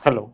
Hello.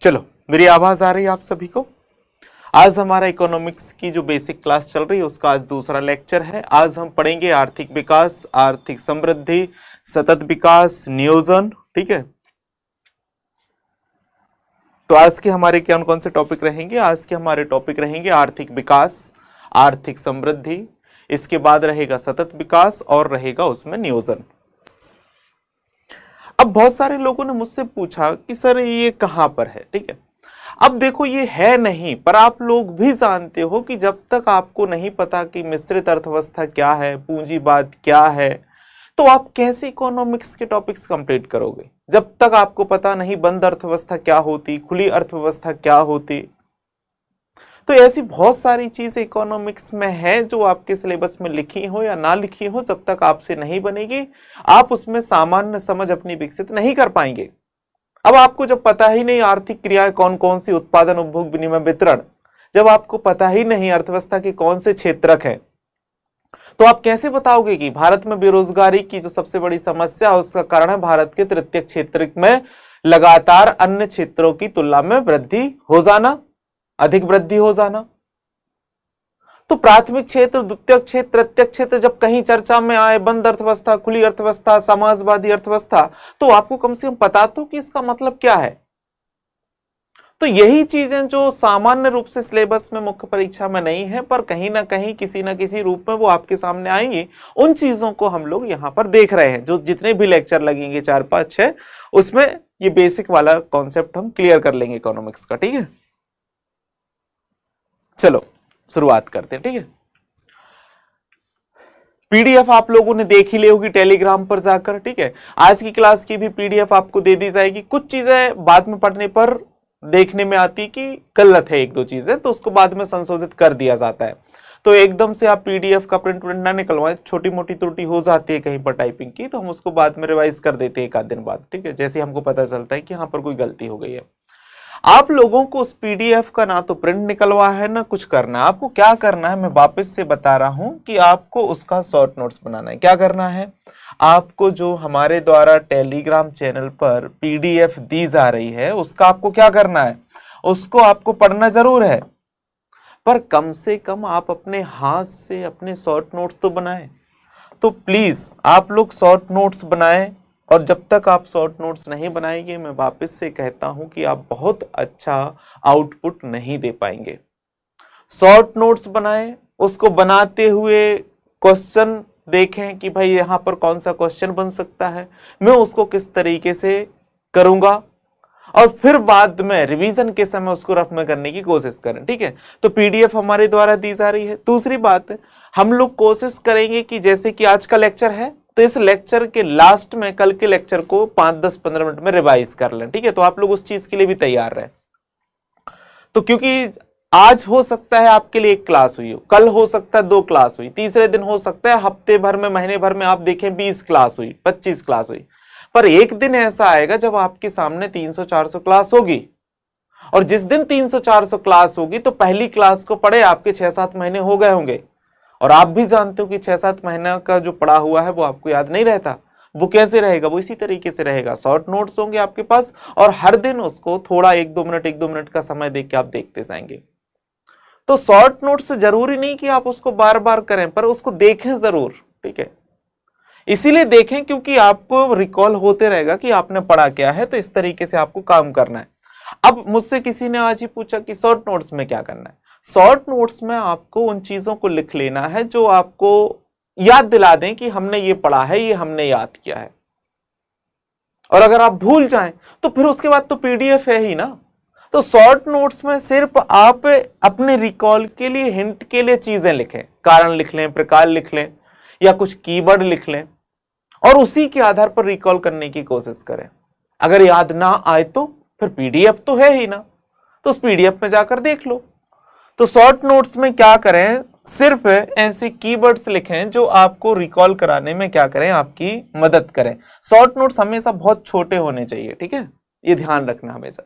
चलो, मेरी आवाज आ रही है आप सभी को। आज हमारा इकोनॉमिक्स की जो बेसिक क्लास चल रही है उसका आज दूसरा लेक्चर है। आज हम पढ़ेंगे आर्थिक विकास, आर्थिक समृद्धि, सतत विकास, नियोजन। ठीक है, तो आज के हमारे कौन कौन से टॉपिक रहेंगे? आज के हमारे टॉपिक रहेंगे आर्थिक विकास, आर्थिक समृद्धि, इसके बाद रहेगा सतत विकास और रहेगा उसमें नियोजन। अब बहुत सारे लोगों ने मुझसे पूछा कि सर ये कहां पर है। ठीक है, अब देखो ये है नहीं, पर आप लोग भी जानते हो कि जब तक आपको नहीं पता कि मिश्रित अर्थव्यवस्था क्या है, पूंजीवाद क्या है, तो आप कैसे इकोनॉमिक्स के टॉपिक्स कंप्लीट करोगे? जब तक आपको पता नहीं बंद अर्थव्यवस्था क्या होती, खुली अर्थव्यवस्था क्या होती। तो ऐसी बहुत सारी चीजें इकोनॉमिक्स में है जो आपके सिलेबस में लिखी हो या ना लिखी हो, जब तक आपसे नहीं बनेगी आप उसमें सामान्य समझ अपनी विकसित नहीं कर पाएंगे। अब आपको जब पता ही नहीं आर्थिक क्रियाएं कौन कौन सी, उत्पादन, उपभोग, विनिमय, वितरण, जब आपको पता ही नहीं अर्थव्यवस्था के कौन से क्षेत्रक हैं, तो आप कैसे बताओगे कि भारत में बेरोजगारी की जो सबसे बड़ी समस्या है उसका कारण है भारत के तृतीय क्षेत्र में लगातार अन्य क्षेत्रों की तुलना में वृद्धि हो जाना, अधिक वृद्धि हो जाना। तो प्राथमिक क्षेत्र, द्वितीय क्षेत्र, तृतीय क्षेत्र जब कहीं चर्चा में आए, बंद अर्थव्यवस्था, खुली अर्थव्यवस्था, समाजवादी अर्थव्यवस्था, तो आपको कम से कम पता तो कि इसका मतलब क्या है। तो यही चीजें जो सामान्य रूप से सिलेबस में मुख्य परीक्षा में नहीं है, पर कहीं ना कहीं किसी ना किसी रूप में वो आपके सामने आएंगी, उन चीजों को हम लोग यहां पर देख रहे हैं। जो जितने भी लेक्चर लगेंगे 4, 5, 6, उसमें ये बेसिक वाला कॉन्सेप्ट हम क्लियर कर लेंगे इकोनॉमिक्स का। ठीक है, चलो शुरुआत करते हैं। ठीक है, पीडीएफ आप लोगों ने देख ही ली होगी टेलीग्राम पर जाकर। ठीक है, आज की क्लास की भी पीडीएफ आपको दे दी जाएगी। कुछ चीजें बाद में पढ़ने पर देखने में आती कि गलत है, एक दो चीजें, तो उसको बाद में संशोधित कर दिया जाता है। तो एकदम से आप पीडीएफ का प्रिंट ना निकलवाएं, छोटी मोटी त्रुटि हो जाती है कहीं पर टाइपिंग की, तो हम उसको बाद में रिवाइज कर देते हैं एक आध दिन बाद। ठीक है, जैसे हमको पता चलता है कि यहाँ पर कोई गलती हो गई है। आप लोगों को उस पीडीएफ का ना तो प्रिंट निकलवा है ना कुछ करना है। आपको क्या करना है मैं वापस से बता रहा हूं कि आपको उसका शॉर्ट नोट्स बनाना है। क्या करना है, आपको जो हमारे द्वारा टेलीग्राम चैनल पर पीडीएफ दी जा रही है उसका आपको क्या करना है, उसको आपको पढ़ना जरूर है, पर कम से कम आप अपने हाथ से अपने शॉर्ट नोट्स तो बनाएं। तो प्लीज आप लोग शॉर्ट नोट्स बनाएं, और जब तक आप शॉर्ट नोट्स नहीं बनाएंगे मैं वापस से कहता हूं कि आप बहुत अच्छा आउटपुट नहीं दे पाएंगे। शॉर्ट नोट्स बनाएं, उसको बनाते हुए क्वेश्चन देखें कि भाई यहां पर कौन सा क्वेश्चन बन सकता है, मैं उसको किस तरीके से करूंगा, और फिर बाद में रिवीजन के समय उसको रफ में करने की कोशिश करें। ठीक है, तो पीडीएफ हमारे द्वारा दी जा रही है। दूसरी बात, हम लोग कोशिश करेंगे कि जैसे कि आज का लेक्चर है, तो इस लेक्चर के लास्ट में कल के लेक्चर को 5, 10, 15 मिनट में रिवाइज कर लें। ठीक है, तो आप लोग उस चीज के लिए भी तैयार रहें। तो क्योंकि आज हो सकता है आपके लिए एक क्लास हुई हो, कल हो सकता है 2 क्लास हुई, तीसरे दिन हो सकता है हफ्ते भर में, महीने भर में आप देखें 20 क्लास हुई, 25 क्लास हुई, पर एक दिन ऐसा आएगा जब आपके सामने 300, 400 क्लास होगी। और जिस दिन 300, 400 क्लास होगी तो पहली क्लास को पढ़े आपके 6-7 महीने हो गए होंगे, और आप भी जानते हो कि 6-7 महीना का जो पढ़ा हुआ है वो आपको याद नहीं रहता। वो कैसे रहेगा, वो इसी तरीके से रहेगा, शॉर्ट नोट्स होंगे आपके पास और हर दिन उसको थोड़ा 1-2 मिनट का समय देके आप देखते जाएंगे। तो शॉर्ट नोट से जरूरी नहीं कि आप उसको बार बार करें, पर उसको देखें जरूर, ठीक है। इसीलिए देखें क्योंकि आपको रिकॉल होते रहेगा कि आपने पढ़ा क्या है, तो इस तरीके से आपको काम करना है। अब मुझसे किसी ने आज ही पूछा कि शॉर्ट नोट्स में क्या करना है। शॉर्ट नोट्स में आपको उन चीजों को लिख लेना है जो आपको याद दिला दें कि हमने ये पढ़ा है, ये हमने याद किया है। और अगर आप भूल जाएं तो फिर उसके बाद तो पीडीएफ है ही ना। तो शॉर्ट नोट्स में सिर्फ आप अपने रिकॉल के लिए, हिंट के लिए चीजें लिखें, कारण लिख लें, प्रकार लिख लें या कुछ कीवर्ड लिख लें और उसी के आधार पर रिकॉल करने की कोशिश करें। अगर याद ना आए तो फिर पीडीएफ तो है ही ना, तो उस पीडीएफ में जाकर देख लो। तो शॉर्ट नोट्स में क्या करें, सिर्फ ऐसे कीवर्ड्स लिखें जो आपको रिकॉल कराने में क्या करें, आपकी मदद करें। शॉर्ट नोट्स हमेशा बहुत छोटे होने चाहिए, ठीक है, ये ध्यान रखना हमेशा।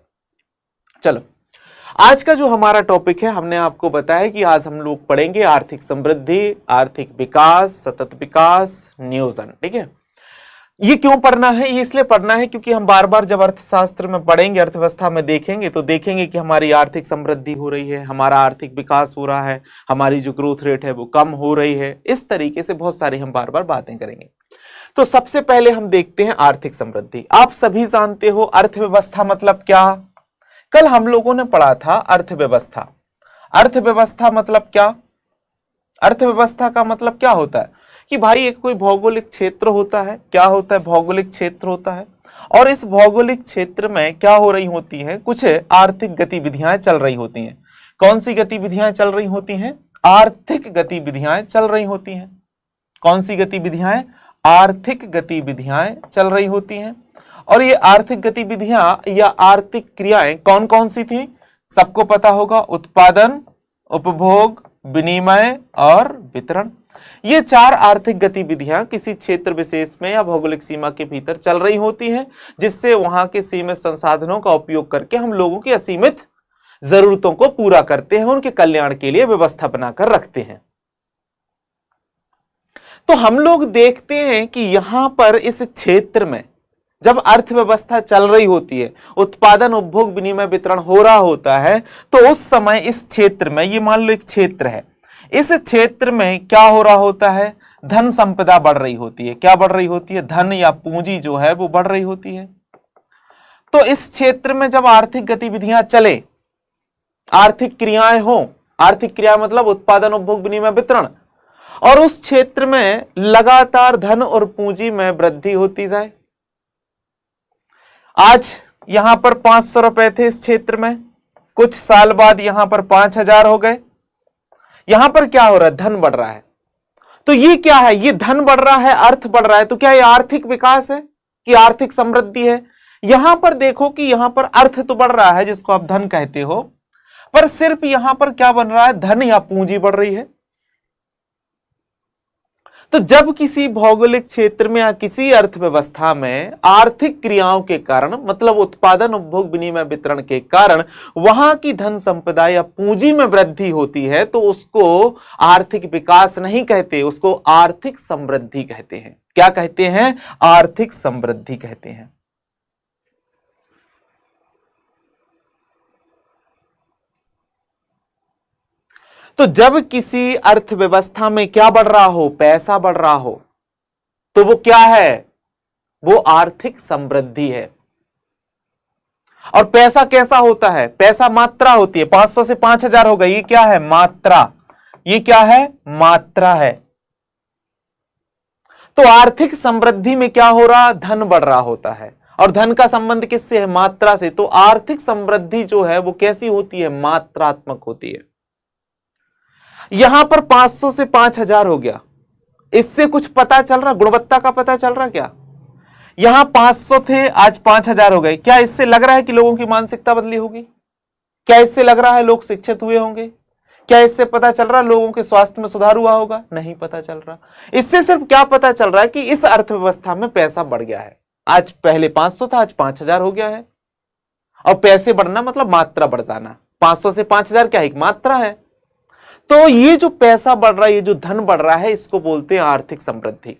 चलो, आज का जो हमारा टॉपिक है, हमने आपको बताया कि आज हम लोग पढ़ेंगे आर्थिक समृद्धि, आर्थिक विकास, सतत विकास, नियोजन, ठीक है। ये क्यों पढ़ना है, ये इसलिए पढ़ना है क्योंकि हम बार बार जब अर्थशास्त्र में पढ़ेंगे, अर्थव्यवस्था में देखेंगे तो देखेंगे कि हमारी आर्थिक समृद्धि हो रही है, हमारा आर्थिक विकास हो रहा है, हमारी जो ग्रोथ रेट है वो कम हो रही है। इस तरीके से बहुत सारी हम बार बार बातें करेंगे। तो सबसे पहले हम देखते हैं आर्थिक समृद्धि। आप सभी जानते हो अर्थव्यवस्था मतलब क्या। कल हम लोगों ने पढ़ा था अर्थव्यवस्था। अर्थव्यवस्था मतलब क्या, अर्थव्यवस्था का मतलब क्या होता है कि भाई एक कोई भौगोलिक क्षेत्र होता है। क्या होता है, भौगोलिक क्षेत्र होता है और इस भौगोलिक क्षेत्र में क्या हो रही होती है, कुछ आर्थिक गतिविधियां चल रही होती हैं। कौन सी गतिविधियां चल रही होती हैं, आर्थिक गतिविधियां चल रही होती हैं। कौन सी गतिविधियां, आर्थिक गतिविधियां चल रही होती हैं। और ये आर्थिक गतिविधियां या आर्थिक क्रियाएं कौन कौन सी थी, सबको पता होगा, उत्पादन, उपभोग, विनिमय और वितरण। ये 4 आर्थिक गतिविधियां किसी क्षेत्र विशेष में या भौगोलिक सीमा के भीतर चल रही होती हैं, जिससे वहां के सीमित संसाधनों का उपयोग करके हम लोगों की असीमित जरूरतों को पूरा करते हैं, उनके कल्याण के लिए व्यवस्था बनाकर रखते हैं। तो हम लोग देखते हैं कि यहां पर इस क्षेत्र में जब अर्थव्यवस्था चल रही होती है, उत्पादन, उपभोग, विनिमय, वितरण हो रहा होता है, तो उस समय इस क्षेत्र में, ये मान लो एक क्षेत्र है, इस क्षेत्र में क्या हो रहा होता है, धन संपदा बढ़ रही होती है। क्या बढ़ रही होती है, धन या पूंजी जो है वो बढ़ रही होती है। तो इस क्षेत्र में जब आर्थिक गतिविधियां चले, आर्थिक क्रियाएं हो, आर्थिक क्रिया मतलब उत्पादन, उपभोग, विनिमय, वितरण, और उस क्षेत्र में लगातार धन और पूंजी में वृद्धि होती जाए। आज यहां पर 500 रुपए थे इस क्षेत्र में, कुछ साल बाद यहां पर 5000 हो गए। यहां पर क्या हो रहा है, धन बढ़ रहा है। तो ये क्या है, ये धन बढ़ रहा है, अर्थ बढ़ रहा है। तो क्या ये आर्थिक विकास है कि आर्थिक समृद्धि है। यहां पर देखो कि यहां पर अर्थ तो बढ़ रहा है जिसको आप धन कहते हो, पर सिर्फ यहां पर क्या बन रहा है, धन या पूंजी बढ़ रही है। तो जब किसी भौगोलिक क्षेत्र में या किसी अर्थव्यवस्था में आर्थिक क्रियाओं के कारण, मतलब उत्पादन, उपभोग, विनिमय, वितरण के कारण वहां की धन संपदा या पूंजी में वृद्धि होती है, तो उसको आर्थिक विकास नहीं कहते, उसको आर्थिक समृद्धि कहते हैं। क्या कहते हैं, आर्थिक समृद्धि कहते हैं। तो जब किसी अर्थव्यवस्था में क्या बढ़ रहा हो, पैसा बढ़ रहा हो, तो वो क्या है, वो आर्थिक समृद्धि है। और पैसा कैसा होता है, पैसा मात्रा होती है। 500 से 5000 हो गई, ये क्या है, मात्रा। ये क्या है, मात्रा है। तो आर्थिक समृद्धि में क्या हो रहा, धन बढ़ रहा होता है। और धन का संबंध किससे है, मात्रा से। तो आर्थिक समृद्धि जो है वो कैसी होती है, मात्रात्मक होती है। यहां पर 500 से 5000 हो गया, इससे कुछ पता चल रहा, गुणवत्ता का पता चल रहा क्या। यहां 500 थे, आज 5000 हो गए। क्या इससे लग रहा है कि लोगों की मानसिकता बदली होगी? क्या इससे लग रहा है लोग शिक्षित हुए होंगे? क्या इससे पता चल रहा है लोगों के स्वास्थ्य में सुधार हुआ होगा? नहीं पता चल रहा। इससे सिर्फ क्या पता चल रहा है कि इस अर्थव्यवस्था में पैसा बढ़ गया है। आज पहले 500 था, आज 5000 हो गया है। और पैसे बढ़ना मतलब मात्रा बढ़ जाना। 500 से 5000 क्या एक मात्रा है। तो ये जो पैसा बढ़ रहा है, ये जो धन बढ़ रहा है, इसको बोलते हैं आर्थिक समृद्धि।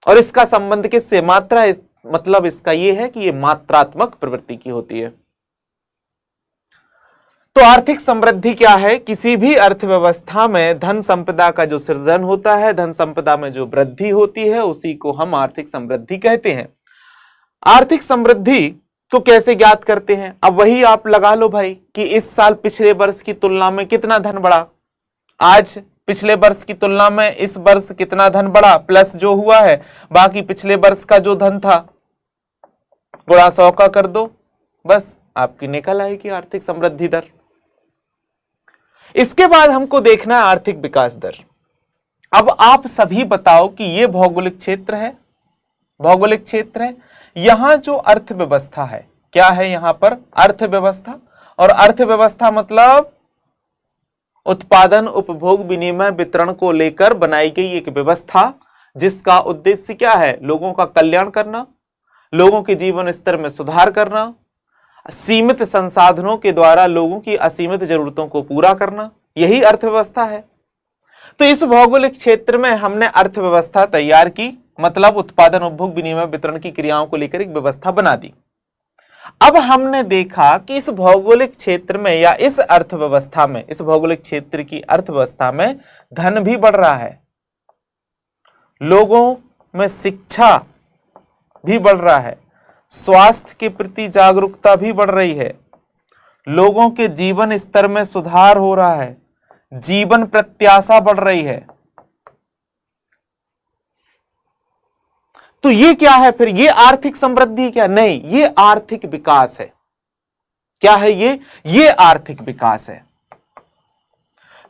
और इसका संबंध किससे? मात्रा, मतलब इसका यह है कि यह मात्रात्मक प्रवृत्ति की होती है। तो आर्थिक समृद्धि क्या है? किसी भी अर्थव्यवस्था में धन संपदा का जो सृजन होता है, धन संपदा में जो वृद्धि होती है, उसी को हम आर्थिक समृद्धि कहते हैं। आर्थिक समृद्धि को कैसे ज्ञात करते हैं? अब वही आप लगा लो भाई कि इस साल पिछले वर्ष की तुलना में कितना धन बढ़ा, आज पिछले वर्ष की तुलना में इस वर्ष कितना धन बढ़ा, प्लस जो हुआ है बाकी पिछले वर्ष का जो धन था गुणा 100 का कर दो, बस आपकी निकल आएगी आर्थिक समृद्धि दर। इसके बाद हमको देखना है आर्थिक विकास दर। अब आप सभी बताओ कि यह भौगोलिक क्षेत्र है, भौगोलिक क्षेत्र है, यहां जो अर्थव्यवस्था है क्या है? यहां पर अर्थव्यवस्था, और अर्थव्यवस्था मतलब उत्पादन, उपभोग, विनिमय, वितरण को लेकर बनाई गई एक व्यवस्था जिसका उद्देश्य क्या है? लोगों का कल्याण करना, लोगों के जीवन स्तर में सुधार करना, सीमित संसाधनों के द्वारा लोगों की असीमित जरूरतों को पूरा करना, यही अर्थव्यवस्था है। तो इस भौगोलिक क्षेत्र में हमने अर्थव्यवस्था तैयार की, मतलब उत्पादन, उपभोग, विनिमय, वितरण की क्रियाओं को लेकर एक व्यवस्था बना दी। अब हमने देखा कि इस भौगोलिक क्षेत्र में या इस अर्थव्यवस्था में, इस भौगोलिक क्षेत्र की अर्थव्यवस्था में धन भी बढ़ रहा है, लोगों में शिक्षा भी बढ़ रहा है, स्वास्थ्य के प्रति जागरूकता भी बढ़ रही है, लोगों के जीवन स्तर में सुधार हो रहा है, जीवन प्रत्याशा बढ़ रही है। तो ये क्या है फिर? ये आर्थिक समृद्धि क्या? नहीं, ये आर्थिक विकास है। क्या है ये आर्थिक विकास है।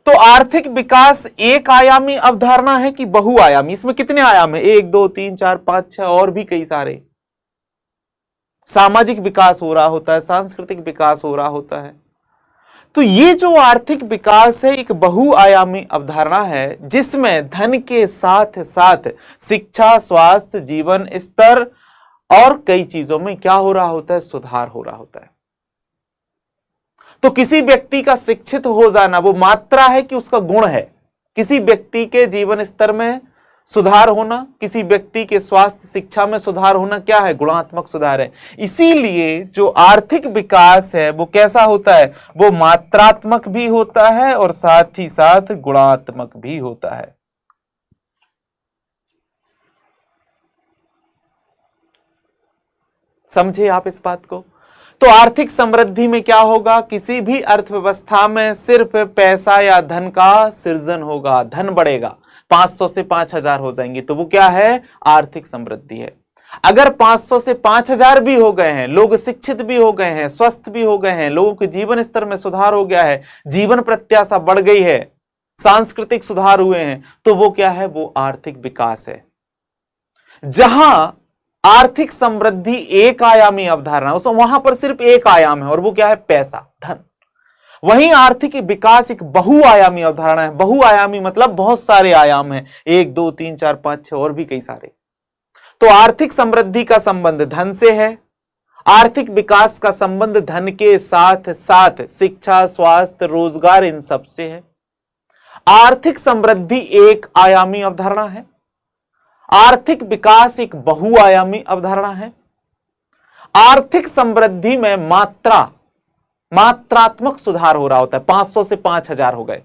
तो आर्थिक विकास एक आयामी अवधारणा है कि बहुआयामी? इसमें कितने आयाम है? 1 2 3 4 5 6 और भी कई सारे। सामाजिक विकास हो रहा होता है, सांस्कृतिक विकास हो रहा होता है। तो ये जो आर्थिक विकास है एक बहुआयामी अवधारणा है जिसमें धन के साथ साथ शिक्षा, स्वास्थ्य, जीवन स्तर और कई चीजों में क्या हो रहा होता है? सुधार हो रहा होता है। तो किसी व्यक्ति का शिक्षित हो जाना वो मात्रा है कि उसका गुण है? किसी व्यक्ति के जीवन स्तर में सुधार होना, किसी व्यक्ति के स्वास्थ्य, शिक्षा में सुधार होना क्या है? गुणात्मक सुधार है। इसीलिए जो आर्थिक विकास है वो कैसा होता है? वो मात्रात्मक भी होता है और साथ ही साथ गुणात्मक भी होता है। समझे आप इस बात को? तो आर्थिक समृद्धि में क्या होगा? किसी भी अर्थव्यवस्था में सिर्फ पैसा या धन का सृजन होगा, धन बढ़ेगा, 500 से 5000 हो जाएंगे, तो वो क्या है? आर्थिक समृद्धि है। अगर 500 से 5000 भी हो गए हैं, लोग शिक्षित भी हो गए हैं, स्वस्थ भी हो गए हैं, लोगों के जीवन स्तर में सुधार हो गया है, जीवन प्रत्याशा बढ़ गई है, सांस्कृतिक सुधार हुए हैं, तो वो क्या है? वो आर्थिक विकास है। जहां आर्थिक समृद्धि एक आयामी अवधारणा, वहां पर सिर्फ एक आयाम है और वो क्या है? पैसा, धन। वहीं आर्थिक विकास एक बहुआयामी अवधारणा है। बहुआयामी मतलब बहुत सारे आयाम हैं, 1 2 3 4 5 6 और भी कई सारे। तो आर्थिक समृद्धि का संबंध धन से है, आर्थिक विकास का संबंध धन के साथ साथ शिक्षा, स्वास्थ्य, रोजगार, इन सब से है। आर्थिक समृद्धि एक आयामी अवधारणा है, आर्थिक विकास एक बहुआयामी अवधारणा है। आर्थिक समृद्धि में मात्रात्मक सुधार हो रहा होता है, 500 से 5000 हो गए,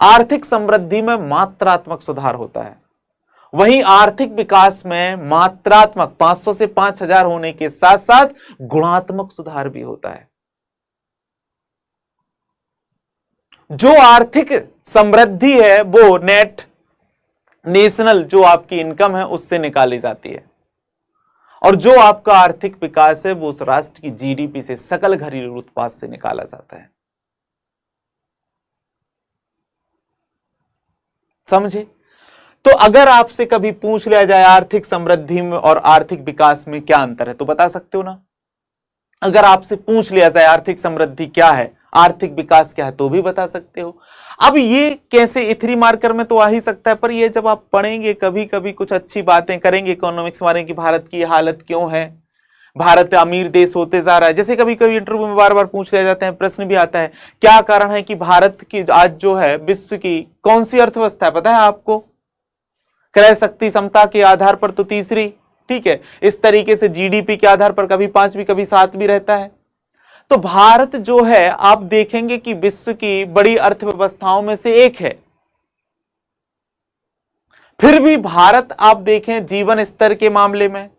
आर्थिक समृद्धि में मात्रात्मक सुधार होता है। वहीं आर्थिक विकास में मात्रात्मक 500 से 5000 होने के साथ साथ गुणात्मक सुधार भी होता है। जो आर्थिक समृद्धि है वो नेट नेशनल जो आपकी इनकम है उससे निकाली जाती है, और जो आपका आर्थिक विकास है वो उस राष्ट्र की जीडीपी से, सकल घरेलू उत्पाद से निकाला जाता है। समझे? तो अगर आपसे कभी पूछ लिया जाए आर्थिक समृद्धि में और आर्थिक विकास में क्या अंतर है, तो बता सकते हो ना? अगर आपसे पूछ लिया जाए आर्थिक समृद्धि क्या है, आर्थिक विकास क्या है, तो भी बता सकते हो। अब ये कैसे? E3 मार्कर में तो आ ही सकता है, पर ये जब आप पढ़ेंगे, कभी कभी कुछ अच्छी बातें करेंगे इकोनॉमिक्स वाले की भारत की हालत क्यों है, भारत अमीर देश होते जा रहा है। जैसे कभी कभी इंटरव्यू में बार बार पूछ लिया जाते हैं, प्रश्न भी आता है, क्या कारण है कि भारत की आज जो है विश्व की कौन सी अर्थव्यवस्था है, पता है आपको? क्रय शक्ति क्षमता के आधार पर तो तीसरी, ठीक है। इस तरीके से जीडीपी के आधार पर कभी 5वीं कभी 7वीं रहता है। तो भारत जो है आप देखेंगे कि विश्व की बड़ी अर्थव्यवस्थाओं में से एक है। फिर भी भारत आप देखें जीवन स्तर के मामले में,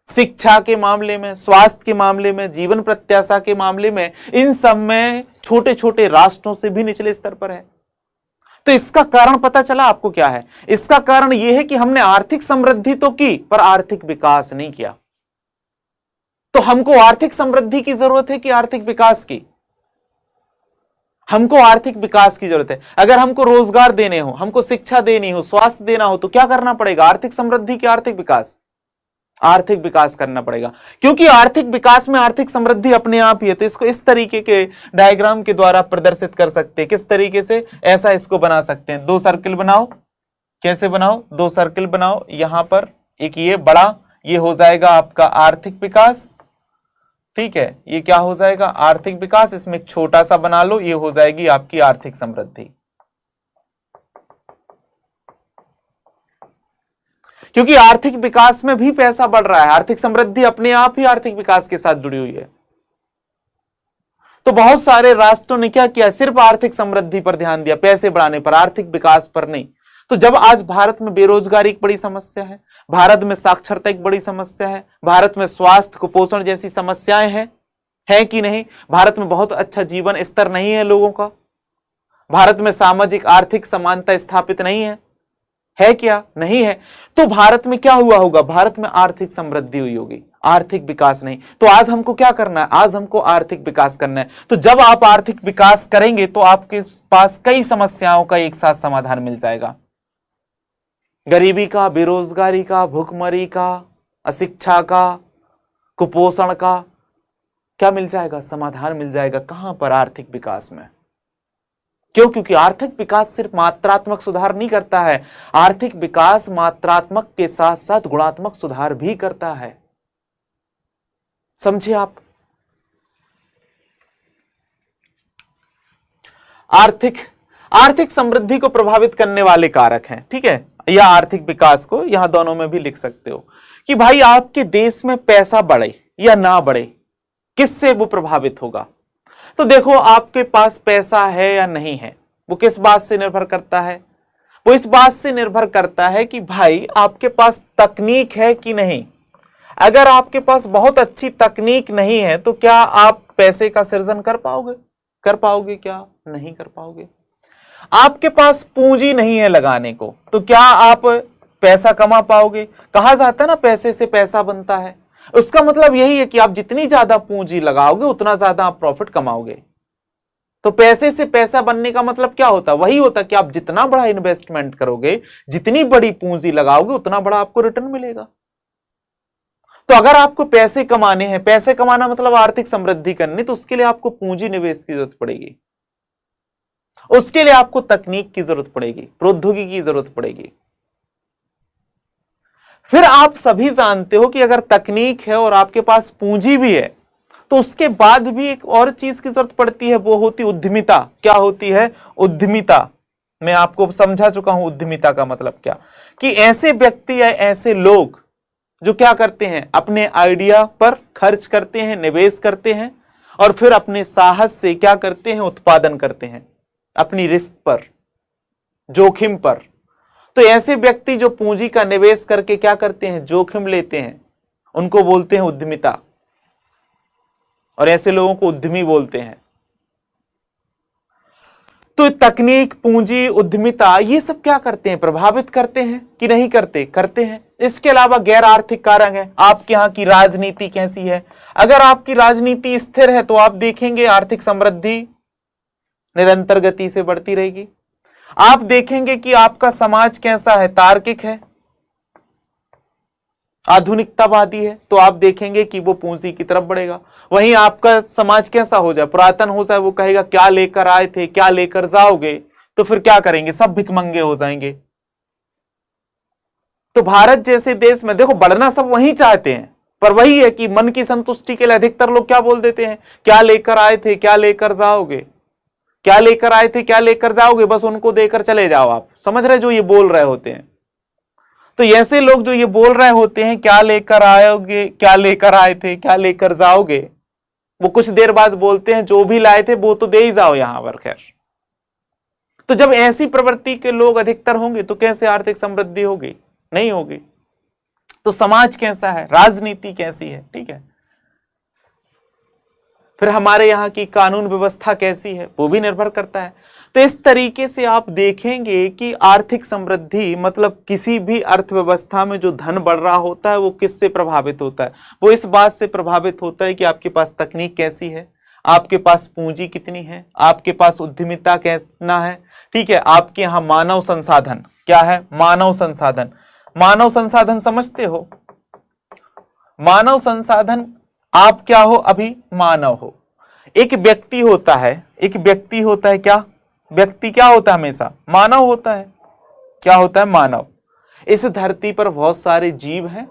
शिक्षा के मामले में, स्वास्थ्य के मामले में, जीवन प्रत्याशा के मामले में, इन सब में छोटे छोटे राष्ट्रों से भी निचले स्तर पर है। तो इसका कारण पता चला आपको क्या है? इसका कारण यह है कि हमने आर्थिक समृद्धि तो की पर आर्थिक विकास नहीं किया। तो हमको आर्थिक समृद्धि की जरूरत है कि आर्थिक विकास की? हमको आर्थिक विकास की जरूरत है। अगर हमको रोजगार देने हो, हमको शिक्षा देनी हो, स्वास्थ्य देना हो, तो क्या करना पड़ेगा? आर्थिक समृद्धि की आर्थिक विकास? आर्थिक विकास करना पड़ेगा, क्योंकि आर्थिक विकास में आर्थिक समृद्धि अपने आप ही है। तो इसको इस तरीके के डायग्राम के द्वारा प्रदर्शित कर सकते हैं। किस तरीके से? ऐसा इसको बना सकते हैं। 2 सर्किल बनाओ। कैसे बनाओ? 2 सर्किल बनाओ। यहां पर एक ये बड़ा, ये हो जाएगा आपका आर्थिक विकास, ठीक है। ये क्या हो जाएगा? आर्थिक विकास। इसमें एक छोटा सा बना लो, ये हो जाएगी आपकी आर्थिक समृद्धि। क्योंकि आर्थिक विकास में भी पैसा बढ़ रहा है, आर्थिक समृद्धि अपने आप ही आर्थिक विकास के साथ जुड़ी हुई है। तो बहुत सारे राष्ट्रों ने क्या किया? सिर्फ आर्थिक समृद्धि पर ध्यान दिया, पैसे बढ़ाने पर, आर्थिक विकास पर नहीं। तो जब आज भारत में बेरोजगारी एक बड़ी समस्या है, भारत में साक्षरता एक बड़ी समस्या है, भारत में स्वास्थ्य कुपोषण जैसी समस्याएं हैं, है कि नहीं? भारत में बहुत अच्छा जीवन स्तर नहीं है लोगों का, भारत में सामाजिक आर्थिक समानता स्थापित नहीं है क्या? नहीं है। तो भारत में क्या हुआ होगा? भारत में आर्थिक समृद्धि हुई होगी, आर्थिक विकास नहीं। तो आज हमको क्या करना है? आज हमको आर्थिक विकास करना है। तो जब आप आर्थिक विकास करेंगे तो आपके पास कई समस्याओं का एक साथ समाधान मिल जाएगा। गरीबी का, बेरोजगारी का, भूखमरी का, अशिक्षा का, कुपोषण का क्या मिल जाएगा? समाधान मिल जाएगा। कहां पर? आर्थिक विकास में। क्यों? क्योंकि आर्थिक विकास सिर्फ मात्रात्मक सुधार नहीं करता है, आर्थिक विकास मात्रात्मक के साथ साथ गुणात्मक सुधार भी करता है। समझे आप? आर्थिक समृद्धि को प्रभावित करने वाले कारक हैं, ठीक है, या आर्थिक विकास को यहां दोनों में भी लिख सकते हो कि भाई आपके देश में पैसा बढ़े या ना बढ़े, किससे वो प्रभावित होगा? तो देखो, आपके पास पैसा है या नहीं है, वो किस बात से निर्भर करता है? वो इस बात से निर्भर करता है कि भाई आपके पास तकनीक है कि नहीं। अगर आपके पास बहुत अच्छी तकनीक नहीं है तो क्या आप पैसे का सृजन कर पाओगे? क्या? नहीं कर पाओगे। आपके पास पूंजी नहीं है लगाने को तो क्या आप पैसा कमा पाओगे? कहा जाता है ना, पैसे से पैसा बनता है। उसका मतलब यही है कि आप जितनी ज्यादा पूंजी लगाओगे उतना ज्यादा आप प्रॉफिट कमाओगे। तो पैसे से पैसा बनने का मतलब क्या होता है? वही होता है कि आप जितना बड़ा इन्वेस्टमेंट करोगे, जितनी बड़ी पूंजी लगाओगे, उतना बड़ा आपको रिटर्न मिलेगा। तो अगर आपको पैसे कमाने हैं, पैसे कमाना मतलब आर्थिक समृद्धि करनी, तो उसके लिए आपको पूंजी निवेश की जरूरत पड़ेगी, उसके लिए आपको तकनीक की जरूरत पड़ेगी, प्रौद्योगिकी की जरूरत पड़ेगी। फिर आप सभी जानते हो कि अगर तकनीक है और आपके पास पूंजी भी है तो उसके बाद भी एक और चीज की जरूरत पड़ती है, वो होती उद्यमिता। क्या होती है? उद्यमिता। मैं आपको समझा चुका हूं उद्यमिता का मतलब क्या, कि ऐसे व्यक्ति या ऐसे लोग जो क्या करते हैं, अपने आइडिया पर खर्च करते हैं, निवेश करते हैं और फिर अपने साहस से क्या करते हैं, उत्पादन करते हैं, अपनी रिस्क पर, जोखिम पर। तो ऐसे व्यक्ति जो पूंजी का निवेश करके क्या करते हैं, जोखिम लेते हैं, उनको बोलते हैं उद्यमिता, और ऐसे लोगों को उद्यमी बोलते हैं। तो तकनीक, पूंजी, उद्यमिता, ये सब क्या करते हैं, प्रभावित करते हैं कि नहीं करते? करते हैं। इसके अलावा गैर आर्थिक कारक है। आपके यहां की राजनीति कैसी है? अगर आपकी राजनीति स्थिर है तो आप देखेंगे आर्थिक समृद्धि निरंतर गति से बढ़ती रहेगी। आप देखेंगे कि आपका समाज कैसा है, तार्किक है, आधुनिकतावादी है, तो आप देखेंगे कि वो पूंजी की तरफ बढ़ेगा। वहीं आपका समाज कैसा हो जाए, पुरातन हो जाए, वो कहेगा क्या लेकर आए थे, क्या लेकर जाओगे, तो फिर क्या करेंगे, सब भिखमंगे हो जाएंगे। तो भारत जैसे देश में देखो, बढ़ना सब वही चाहते हैं, पर वही है कि मन की संतुष्टि के लिए अधिकतर लोग क्या बोल देते हैं, क्या लेकर आए थे, क्या लेकर जाओगे, क्या लेकर आए थे, क्या लेकर जाओगे, बस उनको देकर चले जाओ। आप समझ रहे जो ये बोल रहे होते हैं, तो ऐसे लोग जो ये बोल रहे होते हैं क्या लेकर आओगे, क्या लेकर आए थे, क्या लेकर जाओगे, वो कुछ देर बाद बोलते हैं जो भी लाए थे वो तो दे ही जाओ यहां पर। खैर, तो जब ऐसी प्रवृत्ति के लोग अधिकतर होंगे तो कैसे आर्थिक समृद्धि होगी? नहीं होगी। तो समाज कैसा है, राजनीति कैसी है, ठीक है, फिर हमारे यहाँ की कानून व्यवस्था कैसी है, वो भी निर्भर करता है। तो इस तरीके से आप देखेंगे कि आर्थिक समृद्धि मतलब किसी भी अर्थव्यवस्था में जो धन बढ़ रहा होता है वो किससे प्रभावित होता है? वो इस बात से प्रभावित होता है कि आपके पास तकनीक कैसी है, आपके पास पूंजी कितनी है, आपके पास उद्यमिता कितना है, ठीक है, आपके यहाँ मानव संसाधन क्या है, मानव संसाधन। मानव संसाधन समझते हो? मानव संसाधन आप क्या हो? अभी मानव हो। एक व्यक्ति होता है, एक व्यक्ति होता है, क्या व्यक्ति क्या होता है? हमेशा मानव होता है। क्या होता है? मानव। इस धरती पर बहुत सारे जीव हैं,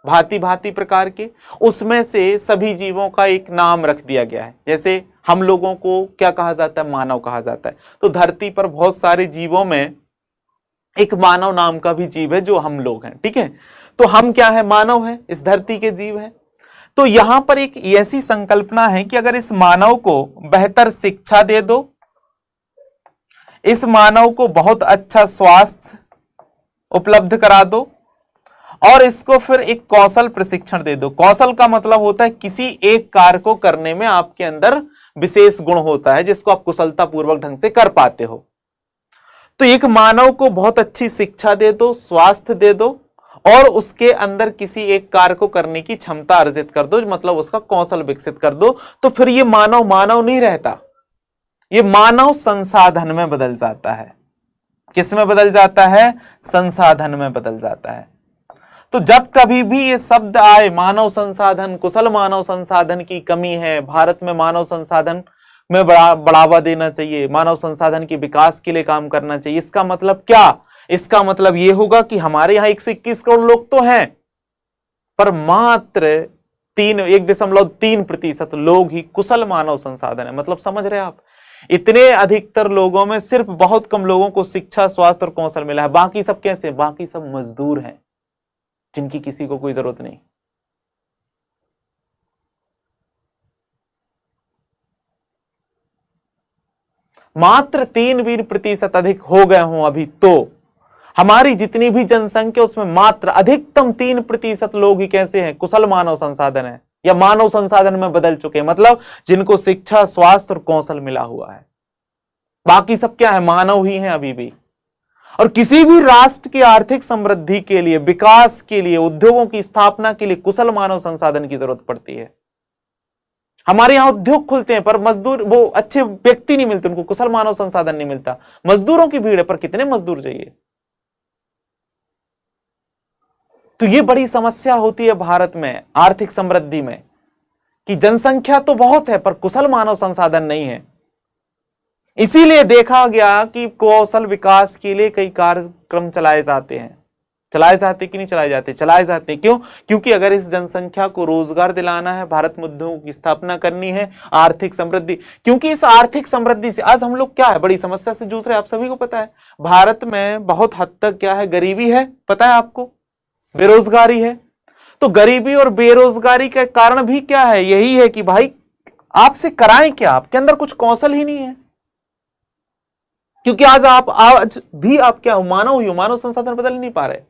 भांति भांति प्रकार के, उसमें से सभी जीवों का एक नाम रख दिया गया है। जैसे हम लोगों को क्या कहा जाता है? मानव कहा जाता है। तो धरती पर बहुत सारे जीवों में एक मानव नाम का भी जीव है जो हम लोग हैं, ठीक है। तो हम क्या है? मानव है, इस धरती के जीव हैं। तो यहां पर एक ऐसी संकल्पना है कि अगर इस मानव को बेहतर शिक्षा दे दो, इस मानव को बहुत अच्छा स्वास्थ्य उपलब्ध करा दो और इसको फिर एक कौशल प्रशिक्षण दे दो। कौशल का मतलब होता है किसी एक कार्य को करने में आपके अंदर विशेष गुण होता है जिसको आप कुशलता पूर्वक ढंग से कर पाते हो। तो एक मानव को बहुत अच्छी शिक्षा दे दो, स्वास्थ्य दे दो और उसके अंदर किसी एक कार्य को करने की क्षमता अर्जित कर दो, मतलब उसका कौशल विकसित कर दो। तो फिर ये मानव मानव नहीं रहता, ये मानव संसाधन में बदल जाता है। किस में बदल जाता है? संसाधन में बदल जाता है। तो जब कभी भी ये शब्द आए मानव संसाधन, कुशल मानव संसाधन की कमी है, भारत में मानव संसाधन में बढ़ावा देना चाहिए, मानव संसाधन के विकास के लिए काम करना चाहिए, इसका मतलब क्या? इसका मतलब ये होगा कि हमारे यहाँ 121 करोड़ लोग तो हैं पर मात्र 1.3% लोग ही कुशल मानव संसाधन है। मतलब समझ रहे आप, इतने अधिकतर लोगों में सिर्फ बहुत कम लोगों को शिक्षा, स्वास्थ्य और कौशल मिला है। बाकी सब कैसे? बाकी सब मजदूर हैं जिनकी किसी को कोई जरूरत नहीं। मात्र 3% अधिक हो गए हों अभी तो हमारी जितनी भी जनसंख्या उसमें मात्र अधिकतम 3% लोग ही कैसे हैं? कुशल मानव संसाधन है या मानव संसाधन में बदल चुके हैं, मतलब जिनको शिक्षा, स्वास्थ्य और कौशल मिला हुआ है। बाकी सब क्या है? मानव ही हैं अभी भी। और किसी भी राष्ट्र की आर्थिक समृद्धि के लिए, विकास के लिए, उद्योगों की स्थापना के लिए कुशल मानव संसाधन की जरूरत पड़ती है। हमारे यहां उद्योग खुलते हैं पर मजदूर, वो अच्छे व्यक्ति नहीं मिलते, उनको कुशल मानव संसाधन नहीं मिलता। मजदूरों की भीड़ है पर कितने मजदूर चाहिए? तो ये बड़ी समस्या होती है भारत में आर्थिक समृद्धि में कि जनसंख्या तो बहुत है पर कुशल मानव संसाधन नहीं है। इसीलिए देखा गया कि कौशल विकास के लिए कई कार्यक्रम चलाए जाते हैं। चलाए जाते कि नहीं चलाए जाते? चलाए जाते। क्यों? क्योंकि अगर इस जनसंख्या को रोजगार दिलाना है, भारत में उद्योगों की स्थापना करनी है, आर्थिक समृद्धि, क्योंकि इस आर्थिक समृद्धि से आज हम लोग क्या है, बड़ी समस्या से जूझ रहे हैं। आप सभी को पता है भारत में बहुत हद तक क्या है? गरीबी है, पता है आपको, बेरोजगारी है। तो गरीबी और बेरोजगारी का कारण भी क्या है? यही है कि भाई आपसे कराएं क्या, आपके अंदर कुछ कौशल ही नहीं है। क्योंकि आज भी आप क्या हो? मानव ही हो, मानव संसाधन बदल नहीं पा रहे।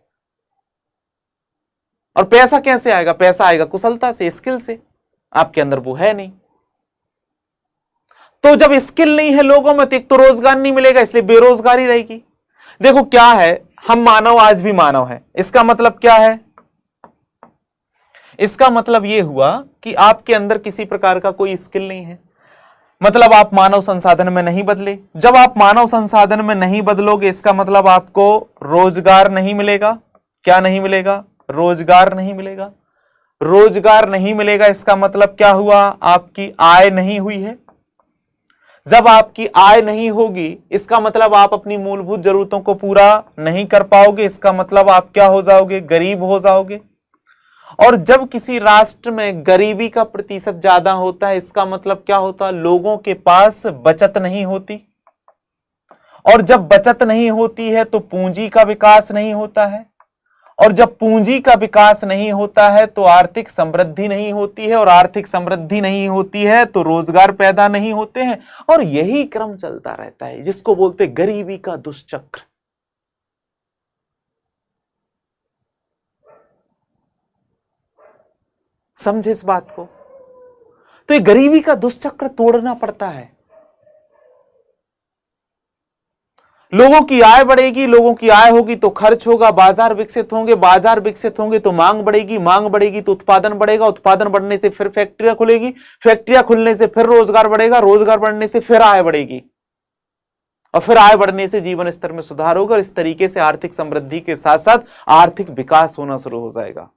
और पैसा कैसे आएगा? पैसा आएगा कुशलता से, स्किल से। आपके अंदर वो है नहीं। तो जब स्किल नहीं है लोगों में तो एक तो रोजगार नहीं मिलेगा, इसलिए बेरोजगारी रहेगी। देखो क्या है, हम मानव आज भी मानव है, इसका मतलब क्या है? इसका मतलब यह हुआ कि आपके अंदर किसी प्रकार का कोई स्किल नहीं है, मतलब आप मानव संसाधन में नहीं बदले। जब आप मानव संसाधन में नहीं बदलोगे इसका मतलब आपको रोजगार नहीं मिलेगा। क्या नहीं मिलेगा? रोजगार नहीं मिलेगा। रोजगार नहीं मिलेगा इसका मतलब क्या हुआ? आपकी आय नहीं हुई है। जब आपकी आय नहीं होगी इसका मतलब आप अपनी मूलभूत जरूरतों को पूरा नहीं कर पाओगे, इसका मतलब आप क्या हो जाओगे? गरीब हो जाओगे। और जब किसी राष्ट्र में गरीबी का प्रतिशत ज्यादा होता है इसका मतलब क्या होता है? लोगों के पास बचत नहीं होती, और जब बचत नहीं होती है तो पूंजी का विकास नहीं होता है, और जब पूंजी का विकास नहीं होता है तो आर्थिक समृद्धि नहीं होती है, और आर्थिक समृद्धि नहीं होती है तो रोजगार पैदा नहीं होते हैं, और यही क्रम चलता रहता है जिसको बोलते गरीबी का दुष्चक्र। समझे इस बात को? तो ये गरीबी का दुष्चक्र तोड़ना पड़ता है। लोगों की आय बढ़ेगी, लोगों की आय होगी तो खर्च होगा, बाजार विकसित होंगे, बाजार विकसित होंगे तो मांग बढ़ेगी, मांग बढ़ेगी तो उत्पादन बढ़ेगा, उत्पादन बढ़ने से फिर फैक्ट्रियां खुलेगी, फैक्ट्रियां खुलने से फिर रोजगार बढ़ेगा, रोजगार बढ़ने से फिर आय बढ़ेगी, और फिर आय बढ़ने से जीवन स्तर में सुधार होगा। और इस तरीके से आर्थिक समृद्धि के साथ साथ आर्थिक विकास होना शुरू हो जाएगा।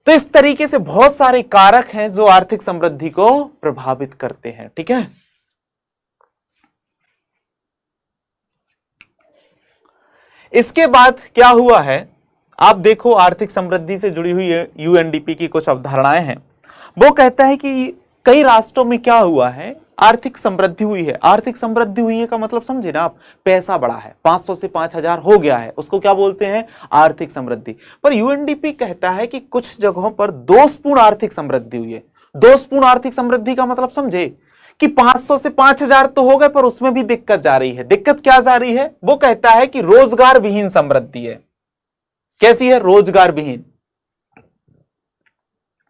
तो इस तरीके से बहुत सारे कारक हैं जो आर्थिक समृद्धि को प्रभावित करते हैं। ठीक है, इसके बाद क्या हुआ है, आप देखो आर्थिक समृद्धि से जुड़ी हुई यूएनडीपी की कुछ अवधारणाएं हैं। वो कहता है कि कई राष्ट्रों में क्या हुआ है, आर्थिक समृद्धि हुई है। आर्थिक समृद्धि हुई है का मतलब समझे ना आप, पैसा बढ़ा है, 500 से 5000 हो गया है, उसको क्या बोलते हैं, आर्थिक समृद्धि। पर यूएनडीपी कहता है कि कुछ जगहों पर दोषपूर्ण आर्थिक समृद्धि हुई है। दोषपूर्ण आर्थिक समृद्धि का मतलब समझे कि 500 से 5000 तो हो गए पर उसमें भी दिक्कत जा रही है। दिक्कत क्या जा रही है, वो कहता है कि रोजगार विहीन समृद्धि है। कैसी है, रोजगार विहीन।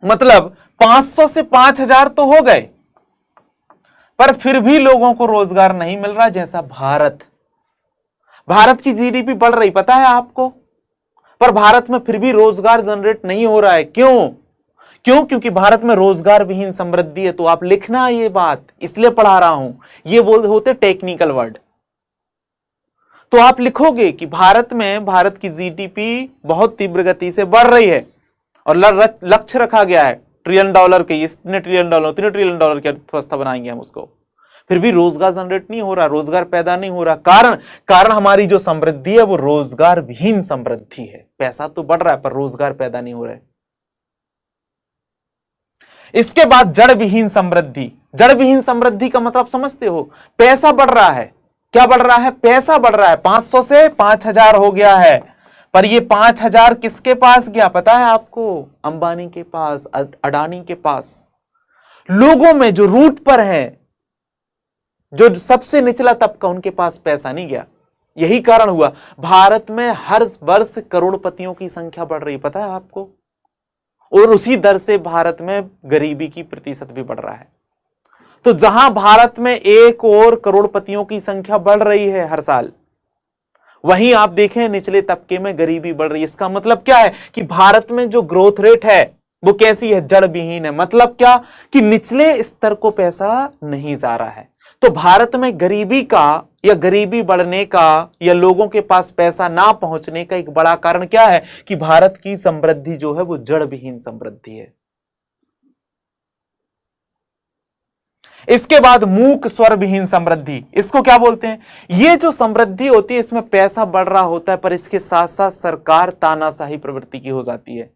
मतलब 500 से 5000 तो हो गए पर फिर भी लोगों को रोजगार नहीं मिल रहा। जैसा भारत की जीडीपी बढ़ रही, पता है आपको, पर भारत में फिर भी रोजगार जनरेट नहीं हो रहा है। क्यों? क्योंकि भारत में रोजगार विहीन समृद्धि है। तो आप लिखना ये बात, इसलिए पढ़ा रहा हूं, ये होते टेक्निकल वर्ड। तो आप लिखोगे कि भारत की जीडीपी बहुत तीव्र गति से बढ़ रही है और लक्ष्य रखा गया है $1 ट्रिलियन के, इतने $1 ट्रिलियन, $3 ट्रिलियन की अर्थव्यवस्था बनाएंगे हम उसको, फिर भी रोजगार जनरेट नहीं हो रहा, रोजगार पैदा नहीं हो रहा। कारण हमारी जो समृद्धि है वो रोजगार विहीन समृद्धि है। पैसा तो बढ़ रहा है पर रोजगार पैदा नहीं हो रहा है। इसके बाद जड़ विहीन समृद्धि। जड़ विहीन समृद्धि का मतलब समझते हो, पैसा बढ़ रहा है, क्या बढ़ रहा है, पैसा बढ़ रहा है, 500 से 5000 हो गया है, पर ये 5000 किसके पास गया पता है आपको, अंबानी के पास, अडानी के पास। लोगों में जो रूट पर है, जो सबसे निचला तबका, उनके पास पैसा नहीं गया। यही कारण हुआ भारत में हर वर्ष करोड़पतियों की संख्या बढ़ रही, पता है आपको, और उसी दर से भारत में गरीबी की प्रतिशत भी बढ़ रहा है। तो जहां भारत में एक और करोड़पतियों की संख्या बढ़ रही है हर साल, वहीं आप देखें निचले तबके में गरीबी बढ़ रही है। इसका मतलब क्या है कि भारत में जो ग्रोथ रेट है वो कैसी है, जड़ विहीन है। मतलब क्या कि निचले स्तर को पैसा नहीं जा रहा है। तो भारत में गरीबी का या गरीबी बढ़ने का या लोगों के पास पैसा ना पहुंचने का एक बड़ा कारण क्या है कि भारत की समृद्धि जो है वो जड़ विहीन समृद्धि है। इसके बाद मूक स्वर विहीन समृद्धि, इसको क्या बोलते हैं, ये जो समृद्धि होती है इसमें पैसा बढ़ रहा होता है पर इसके साथ साथ सरकार तानाशाही प्रवृत्ति की हो जाती है,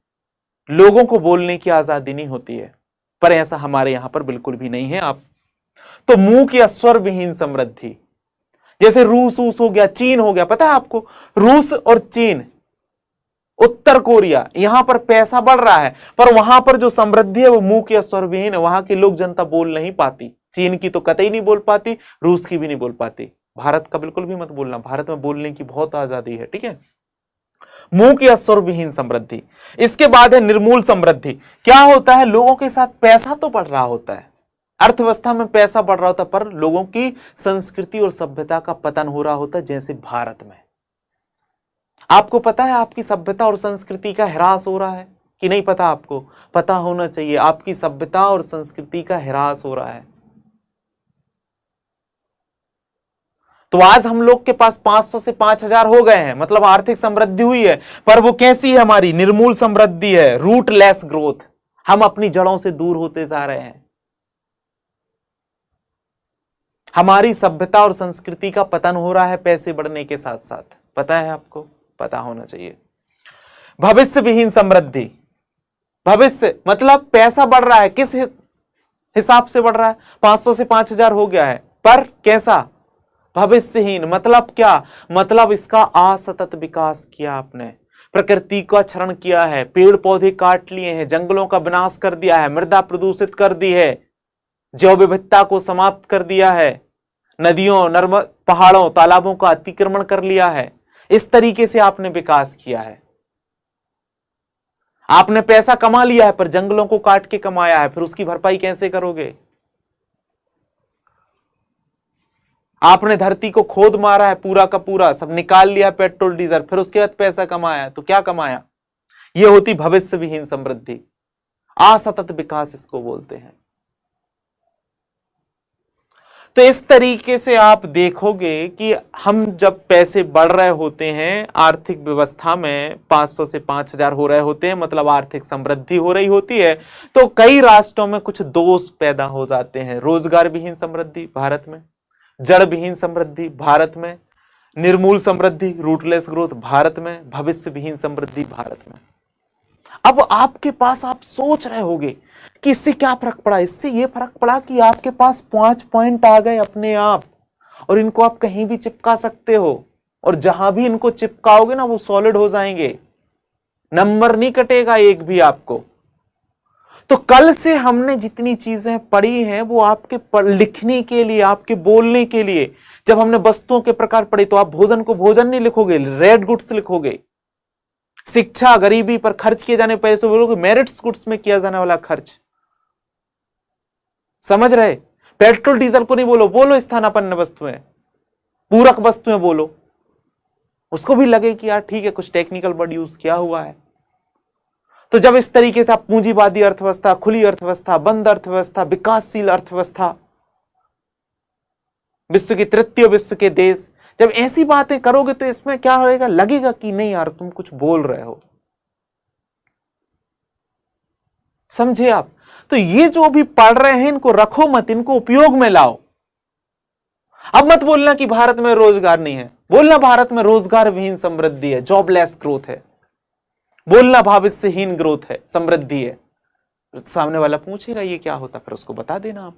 लोगों को बोलने की आजादी नहीं होती है। पर ऐसा हमारे यहां पर बिल्कुल भी नहीं है। आप तो मूक या स्वर विहीन समृद्धि, जैसे रूस हो गया, चीन हो गया, पता है आपको, रूस और चीन, उत्तर कोरिया, यहां पर पैसा बढ़ रहा है पर वहां पर जो समृद्धि है वो मूक या स्वर विहीन है। वहां की लोक जनता बोल नहीं पाती, चीन की तो कतई नहीं बोल पाती, रूस की भी नहीं बोल पाती। भारत का बिल्कुल भी मत बोलना, भारत में बोलने की बहुत आजादी है। ठीक है, मूक या स्वर विहीन समृद्धि। इसके बाद है निर्मूल समृद्धि। क्या होता है, लोगों के साथ पैसा तो बढ़ रहा होता है, अर्थव्यवस्था में पैसा बढ़ रहा होता है, पर लोगों की संस्कृति और सभ्यता का पतन हो रहा होता है। जैसे भारत में आपको पता है आपकी सभ्यता और संस्कृति का ह्रास हो रहा है कि नहीं पता, आपको पता होना चाहिए, आपकी सभ्यता और संस्कृति का ह्रास हो रहा है। तो आज हम लोग के पास 500 से 5000 हो गए हैं, मतलब आर्थिक समृद्धि हुई है, पर वो कैसी है, हमारी निर्मूल समृद्धि है, रूटलेस ग्रोथ। हम अपनी जड़ों से दूर होते जा रहे हैं, हमारी सभ्यता और संस्कृति का पतन हो रहा है पैसे बढ़ने के साथ साथ। पता है आपको, पता होना चाहिए। भविष्य विहीन समृद्धि। भविष्य मतलब पैसा बढ़ रहा है, किस हिसाब से बढ़ रहा है, 500 से 5000 हो गया है, पर कैसा, भविष्यहीन मतलब क्या? मतलब इसका असतत विकास किया आपने, प्रकृति का क्षरण किया है, पेड़ पौधे काट लिए हैं, जंगलों का विनाश कर दिया है, मृदा प्रदूषित कर दी है, जैव विविधता को समाप्त कर दिया है, नदियों, नर्मदा, पहाड़ों, तालाबों का अतिक्रमण कर लिया है। इस तरीके से आपने विकास किया है। आपने पैसा कमा लिया है पर जंगलों को काट के कमाया है, फिर उसकी भरपाई कैसे करोगे? आपने धरती को खोद मारा है पूरा का पूरा, सब निकाल लिया पेट्रोल डीजल, फिर उसके बाद पैसा कमाया, तो क्या कमाया? यह होती भविष्य विहीन समृद्धि, असतत विकास इसको बोलते हैं। तो इस तरीके से आप देखोगे कि हम जब पैसे बढ़ रहे होते हैं आर्थिक व्यवस्था में, 500 से 5000 हो रहे होते हैं, मतलब आर्थिक समृद्धि हो रही होती है, तो कई राष्ट्रों में कुछ दोष पैदा हो जाते हैं। रोजगार विहीन समृद्धि भारत में, जड़ विहीन समृद्धि भारत में, निर्मूल समृद्धि रूटलेस ग्रोथ भारत में, भविष्य विहीन समृद्धि भारत में। अब आपके पास, आप सोच रहे होंगे कि इससे क्या फर्क पड़ा? इससे ये फर्क पड़ा कि आपके पास 5 पॉइंट आ गए अपने आप, और इनको आप कहीं भी चिपका सकते हो, और जहां भी इनको चिपकाओगे ना वो सॉलिड हो जाएंगे, नंबर नहीं कटेगा एक भी आपको। तो कल से हमने जितनी चीजें पढ़ी हैं वो आपके लिखने के लिए, आपके बोलने के लिए। जब हमने वस्तुओं के प्रकार पढ़े तो आप भोजन को भोजन नहीं लिखोगे, रेड गुड्स लिखोगे। शिक्षा, गरीबी पर खर्च किए जाने पैसे बोलोगे मेरिट्स गुड्स में किया जाने वाला खर्च। समझ रहे? पेट्रोल डीजल को नहीं बोलो, बोलो स्थानापन्न वस्तुएं, पूरक वस्तुएं बोलो, उसको भी लगे कि यार ठीक है कुछ टेक्निकल वर्ड यूज किया हुआ है। तो जब इस तरीके से आप पूंजीवादी अर्थव्यवस्था, खुली अर्थव्यवस्था, बंद अर्थव्यवस्था, विकासशील अर्थव्यवस्था, विश्व की तृतीय विश्व के देश, जब ऐसी बातें करोगे तो इसमें क्या होगा? लगेगा कि नहीं यार तुम कुछ बोल रहे हो। समझे आप? तो ये जो भी पढ़ रहे हैं इनको रखो मत, इनको उपयोग में लाओ। अब मत बोलना कि भारत में रोजगार नहीं है, बोलना भारत में रोजगार विहीन समृद्धि है, जॉबलेस ग्रोथ है, बोलना भविष्यहीन ग्रोथ है, समृद्धि है। सामने वाला पूछेगा ये क्या होता, फिर उसको बता देना आप।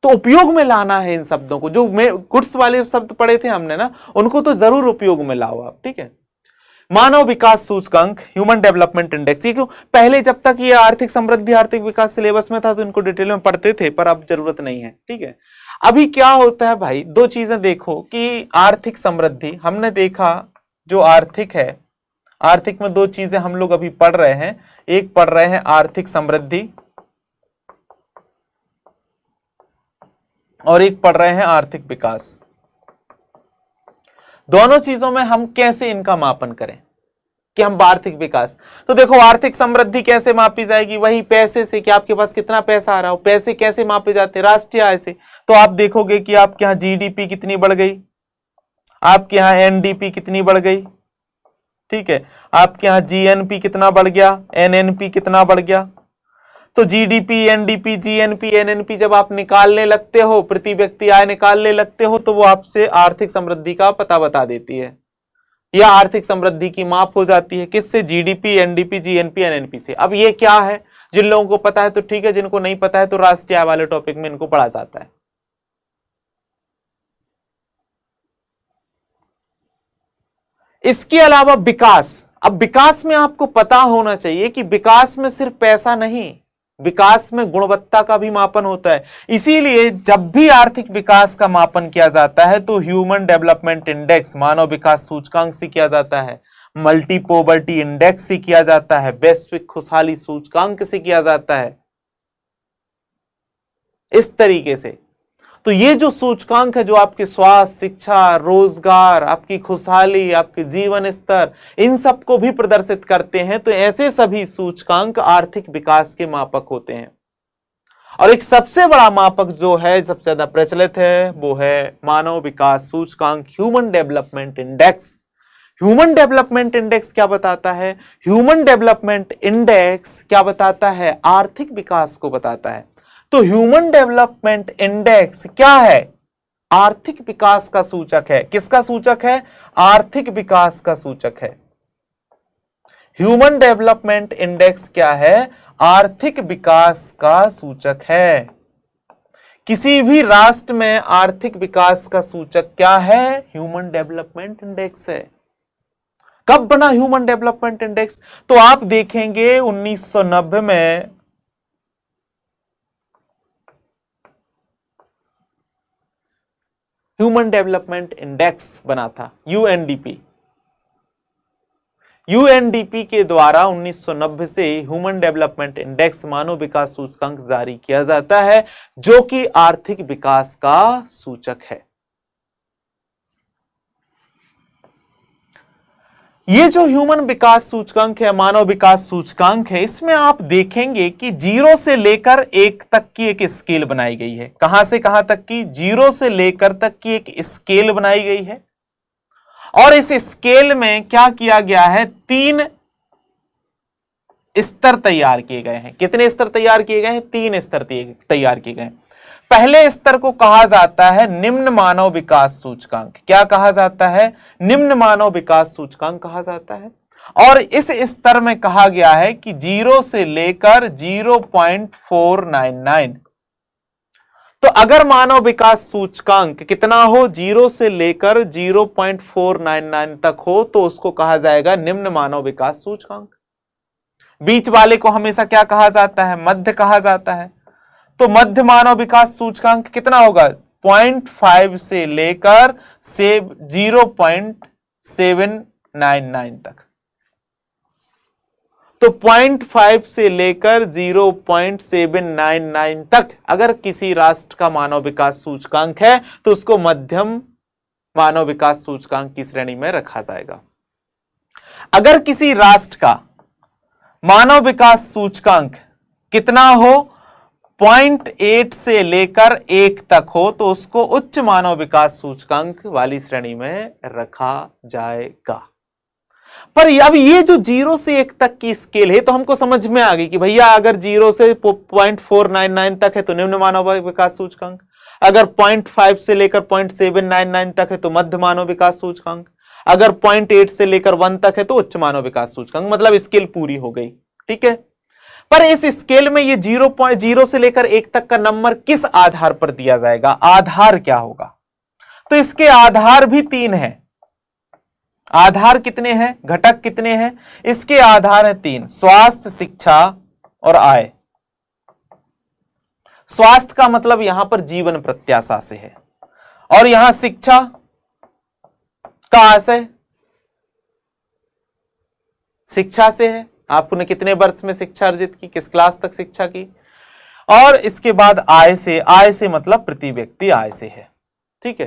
तो उपयोग में लाना है इन शब्दों को, जो गुड्स वाले शब्द पढ़े थे हमने ना, उनको तो जरूर उपयोग में लाओ आप, ठीक है। मानव विकास सूचकांक, ह्यूमन डेवलपमेंट इंडेक्स, ये क्यों? पहले जब तक ये आर्थिक समृद्धि, आर्थिक विकास सिलेबस में था तो इनको डिटेल में पढ़ते थे, पर अब जरूरत नहीं है, ठीक है। अभी क्या होता है भाई, दो चीजें देखो कि आर्थिक समृद्धि हमने देखा, जो आर्थिक है, आर्थिक में दो चीजें हम लोग अभी पढ़ रहे हैं, एक पढ़ रहे हैं आर्थिक समृद्धि और एक पढ़ रहे हैं आर्थिक विकास। दोनों चीजों में हम कैसे इनका मापन करें कि हम आर्थिक विकास, तो देखो आर्थिक समृद्धि कैसे मापी जाएगी? वही पैसे से, कि आपके पास कितना पैसा आ रहा हो। पैसे कैसे मापे जाते हैं? राष्ट्रीय आय से। तो आप देखोगे कि आपके यहाँ जीडीपी कितनी बढ़ गई, आपके यहाँ एनडीपी कितनी बढ़ गई, ठीक है, आपके यहाँ जीएनपी कितना बढ़ गया, एनएनपी कितना बढ़ गया। तो जीडीपी, एनडीपी, जीएनपी, एनएनपी जब आप निकालने लगते हो, प्रति व्यक्ति आय निकालने लगते हो, तो वो आपसे आर्थिक समृद्धि का पता बता देती है, या आर्थिक समृद्धि की माप हो जाती है। किससे? जीडीपी, एनडीपी, जीएनपी, एनएनपी से। अब ये क्या है? जिन लोगों को पता है तो ठीक है, जिनको नहीं पता है तो राष्ट्रीय आय वाले टॉपिक में इनको पढ़ा जाता है। इसके अलावा विकास, अब विकास में आपको पता होना चाहिए कि विकास में सिर्फ पैसा नहीं, विकास में गुणवत्ता का भी मापन होता है। इसीलिए जब भी आर्थिक विकास का मापन किया जाता है तो ह्यूमन डेवलपमेंट इंडेक्स, मानव विकास सूचकांक से किया जाता है, मल्टी पॉवर्टी इंडेक्स से किया जाता है, वैश्विक खुशहाली सूचकांक से किया जाता है, इस तरीके से। तो ये जो सूचकांक है, जो आपके स्वास्थ्य, शिक्षा, रोजगार, आपकी खुशहाली, आपके जीवन स्तर, इन सब को भी प्रदर्शित करते हैं। तो ऐसे सभी सूचकांक आर्थिक विकास के मापक होते हैं। और एक सबसे बड़ा मापक जो है, सबसे ज्यादा प्रचलित है, वो है मानव विकास सूचकांक, human development index. Human development index क्या बताता है? ह्यूमन डेवलपमेंट इंडेक्स क्या बताता है? आर्थिक विकास को बताता है। तो ह्यूमन डेवलपमेंट इंडेक्स क्या है? आर्थिक विकास का सूचक है। किसका सूचक है? आर्थिक विकास का सूचक है। ह्यूमन डेवलपमेंट इंडेक्स क्या है? आर्थिक विकास का सूचक है। किसी भी राष्ट्र में आर्थिक विकास का सूचक क्या है? ह्यूमन डेवलपमेंट इंडेक्स है। कब बना ह्यूमन डेवलपमेंट इंडेक्स? तो आप देखेंगे 1990 में ह्यूमन डेवलपमेंट इंडेक्स बना था, यूएनडीपी। यूएनडीपी के द्वारा 1990 से ह्यूमन डेवलपमेंट इंडेक्स मानव विकास सूचकांक जारी किया जाता है, जो कि आर्थिक विकास का सूचक है। ये जो ह्यूमन विकास सूचकांक है, मानव विकास सूचकांक है, इसमें आप देखेंगे कि 0 से लेकर 1 तक की एक स्केल बनाई गई है। कहां से कहां तक की? 0 से लेकर तक की एक स्केल बनाई गई है। और इस स्केल में क्या किया गया है? 3 स्तर तैयार किए गए हैं। कितने स्तर तैयार किए गए हैं? 3 स्तर तैयार किए गए हैं। पहले स्तर को कहा जाता है निम्न मानव विकास सूचकांक। क्या कहा जाता है? निम्न मानव विकास सूचकांक कहा जाता है। और इस स्तर में कहा गया है कि 0 से लेकर 0.499। तो अगर मानव विकास सूचकांक कितना हो? 0 से लेकर 0.499 तक हो तो उसको कहा जाएगा निम्न मानव विकास सूचकांक। बीच वाले को हमेशा क्या कहा जाता है? मध्य कहा जाता है। तो मध्य मानव विकास सूचकांक कितना होगा? 0.5 से लेकर 0.799 तक। तो 0.5 से लेकर 0.799 तक अगर किसी राष्ट्र का मानव विकास सूचकांक है तो उसको मध्यम मानव विकास सूचकांक की श्रेणी में रखा जाएगा। अगर किसी राष्ट्र का मानव विकास सूचकांक कितना हो? 0.8 से लेकर 1 तक हो तो उसको उच्च मानव विकास सूचकांक वाली श्रेणी में रखा जाएगा। पर अब ये जो 0 से 1 तक की स्केल है तो हमको समझ में आ गई कि भैया अगर 0 से 0.499 तक है तो निम्न मानव विकास सूचकांक, अगर 0.5 से लेकर 0.799 तक है तो मध्य मानव विकास सूचकांक, अगर 0.8 से लेकर 1 तक है तो उच्च मानव विकास सूचकांक। मतलब स्केल पूरी हो गई, ठीक है। पर इस स्केल में ये 0 से लेकर 1 तक का नंबर किस आधार पर दिया जाएगा? आधार क्या होगा? तो इसके आधार भी 3 हैं। आधार कितने हैं? घटक कितने हैं? इसके आधार हैं 3: स्वास्थ्य, शिक्षा और आय। स्वास्थ्य का मतलब यहां पर जीवन प्रत्याशा से है, और यहां शिक्षा का आशय शिक्षा से है। आपने कितने वर्ष में शिक्षा अर्जित की, किस क्लास तक शिक्षा की। और इसके बाद आय से, आय से मतलब प्रति व्यक्ति आय से है, ठीक है।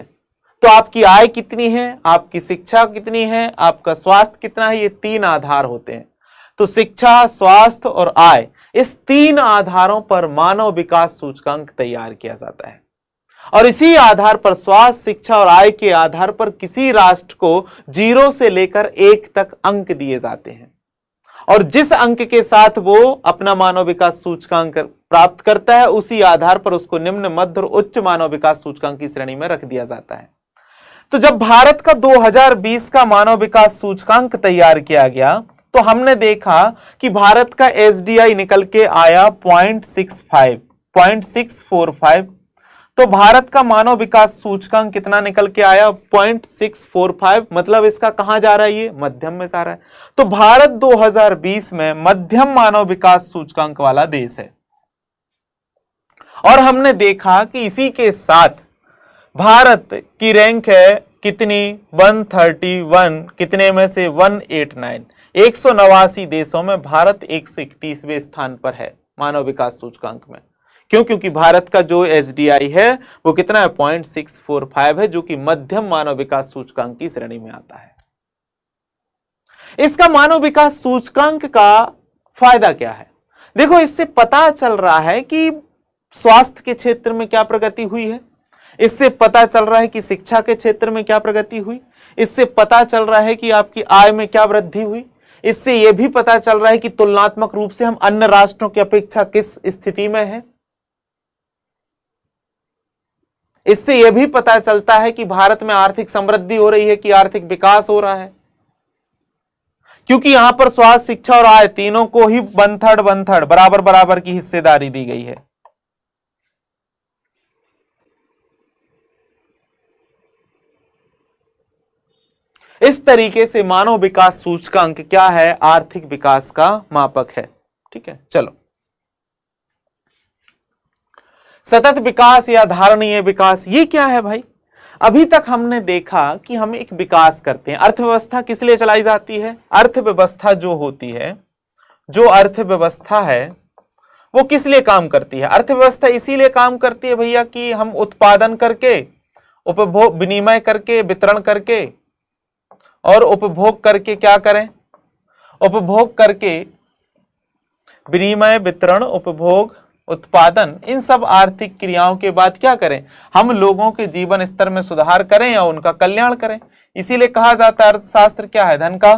तो आपकी आय कितनी है, आपकी शिक्षा कितनी है, आपका स्वास्थ्य कितना है, ये 3 आधार होते हैं। तो शिक्षा, स्वास्थ्य और आय, इस 3 आधारों पर मानव विकास सूचकांक तैयार किया जाता है। और इसी आधार पर, स्वास्थ्य, शिक्षा और आय के आधार पर किसी राष्ट्र को 0 से लेकर 1 तक अंक दिए जाते हैं, और जिस अंक के साथ वो अपना मानव विकास सूचकांक प्राप्त करता है उसी आधार पर उसको निम्न, मध्य और उच्च मानव विकास सूचकांक की श्रेणी में रख दिया जाता है। तो जब भारत का 2020 का मानव विकास सूचकांक तैयार किया गया तो हमने देखा कि भारत का एसडीआई निकल के आया 0.645। तो भारत का मानव विकास सूचकांक कितना निकल के आया? 0.645। मतलब इसका कहां जा रहा है? ये मध्यम में जा रहा है। तो भारत 2020 में मध्यम मानव विकास सूचकांक वाला देश है। और हमने देखा कि इसी के साथ भारत की रैंक है कितनी? 131। कितने में से? 189। 189 देशों में भारत 131वें स्थान पर है मानव विकास सूचकांक में। क्यों? क्योंकि भारत का जो एसडीआई है वो कितना है? 0.645 है, जो कि मध्यम मानव विकास सूचकांक की श्रेणी में आता है। इसका मानव विकास सूचकांक का फायदा क्या है? देखो, इससे पता चल रहा है कि स्वास्थ्य के क्षेत्र में क्या प्रगति हुई है, इससे पता चल रहा है कि शिक्षा के क्षेत्र में क्या प्रगति हुई, इससे पता चल रहा है कि आपकी आय में क्या वृद्धि हुई, इससे यह भी पता चल रहा है कि तुलनात्मक रूप से हम अन्य राष्ट्रों की अपेक्षा किस स्थिति में हैं। इससे यह भी पता चलता है कि भारत में आर्थिक समृद्धि हो रही है कि आर्थिक विकास हो रहा है, क्योंकि यहां पर स्वास्थ्य, शिक्षा और आय तीनों को ही 1/3 बराबर बराबर की हिस्सेदारी दी गई है। इस तरीके से मानव विकास सूचकांक क्या है, आर्थिक विकास का मापक है। ठीक है, चलो सतत विकास या धारणीय विकास ये क्या है भाई? अभी तक हमने देखा कि हम एक विकास करते हैं। अर्थव्यवस्था किस लिए चलाई जाती है? अर्थव्यवस्था जो होती है, जो अर्थव्यवस्था है वो किस लिए काम करती है? अर्थव्यवस्था इसीलिए काम करती है भैया कि हम उत्पादन करके, उपभोग, विनिमय करके, वितरण करके और उपभोग करके क्या करें? उपभोग करके, विनिमय, वितरण, उपभोग, उत्पादन, इन सब आर्थिक क्रियाओं के बाद क्या करें? हम लोगों के जीवन स्तर में सुधार करें या उनका कल्याण करें। इसीलिए कहा जाता है अर्थशास्त्र क्या है? धन का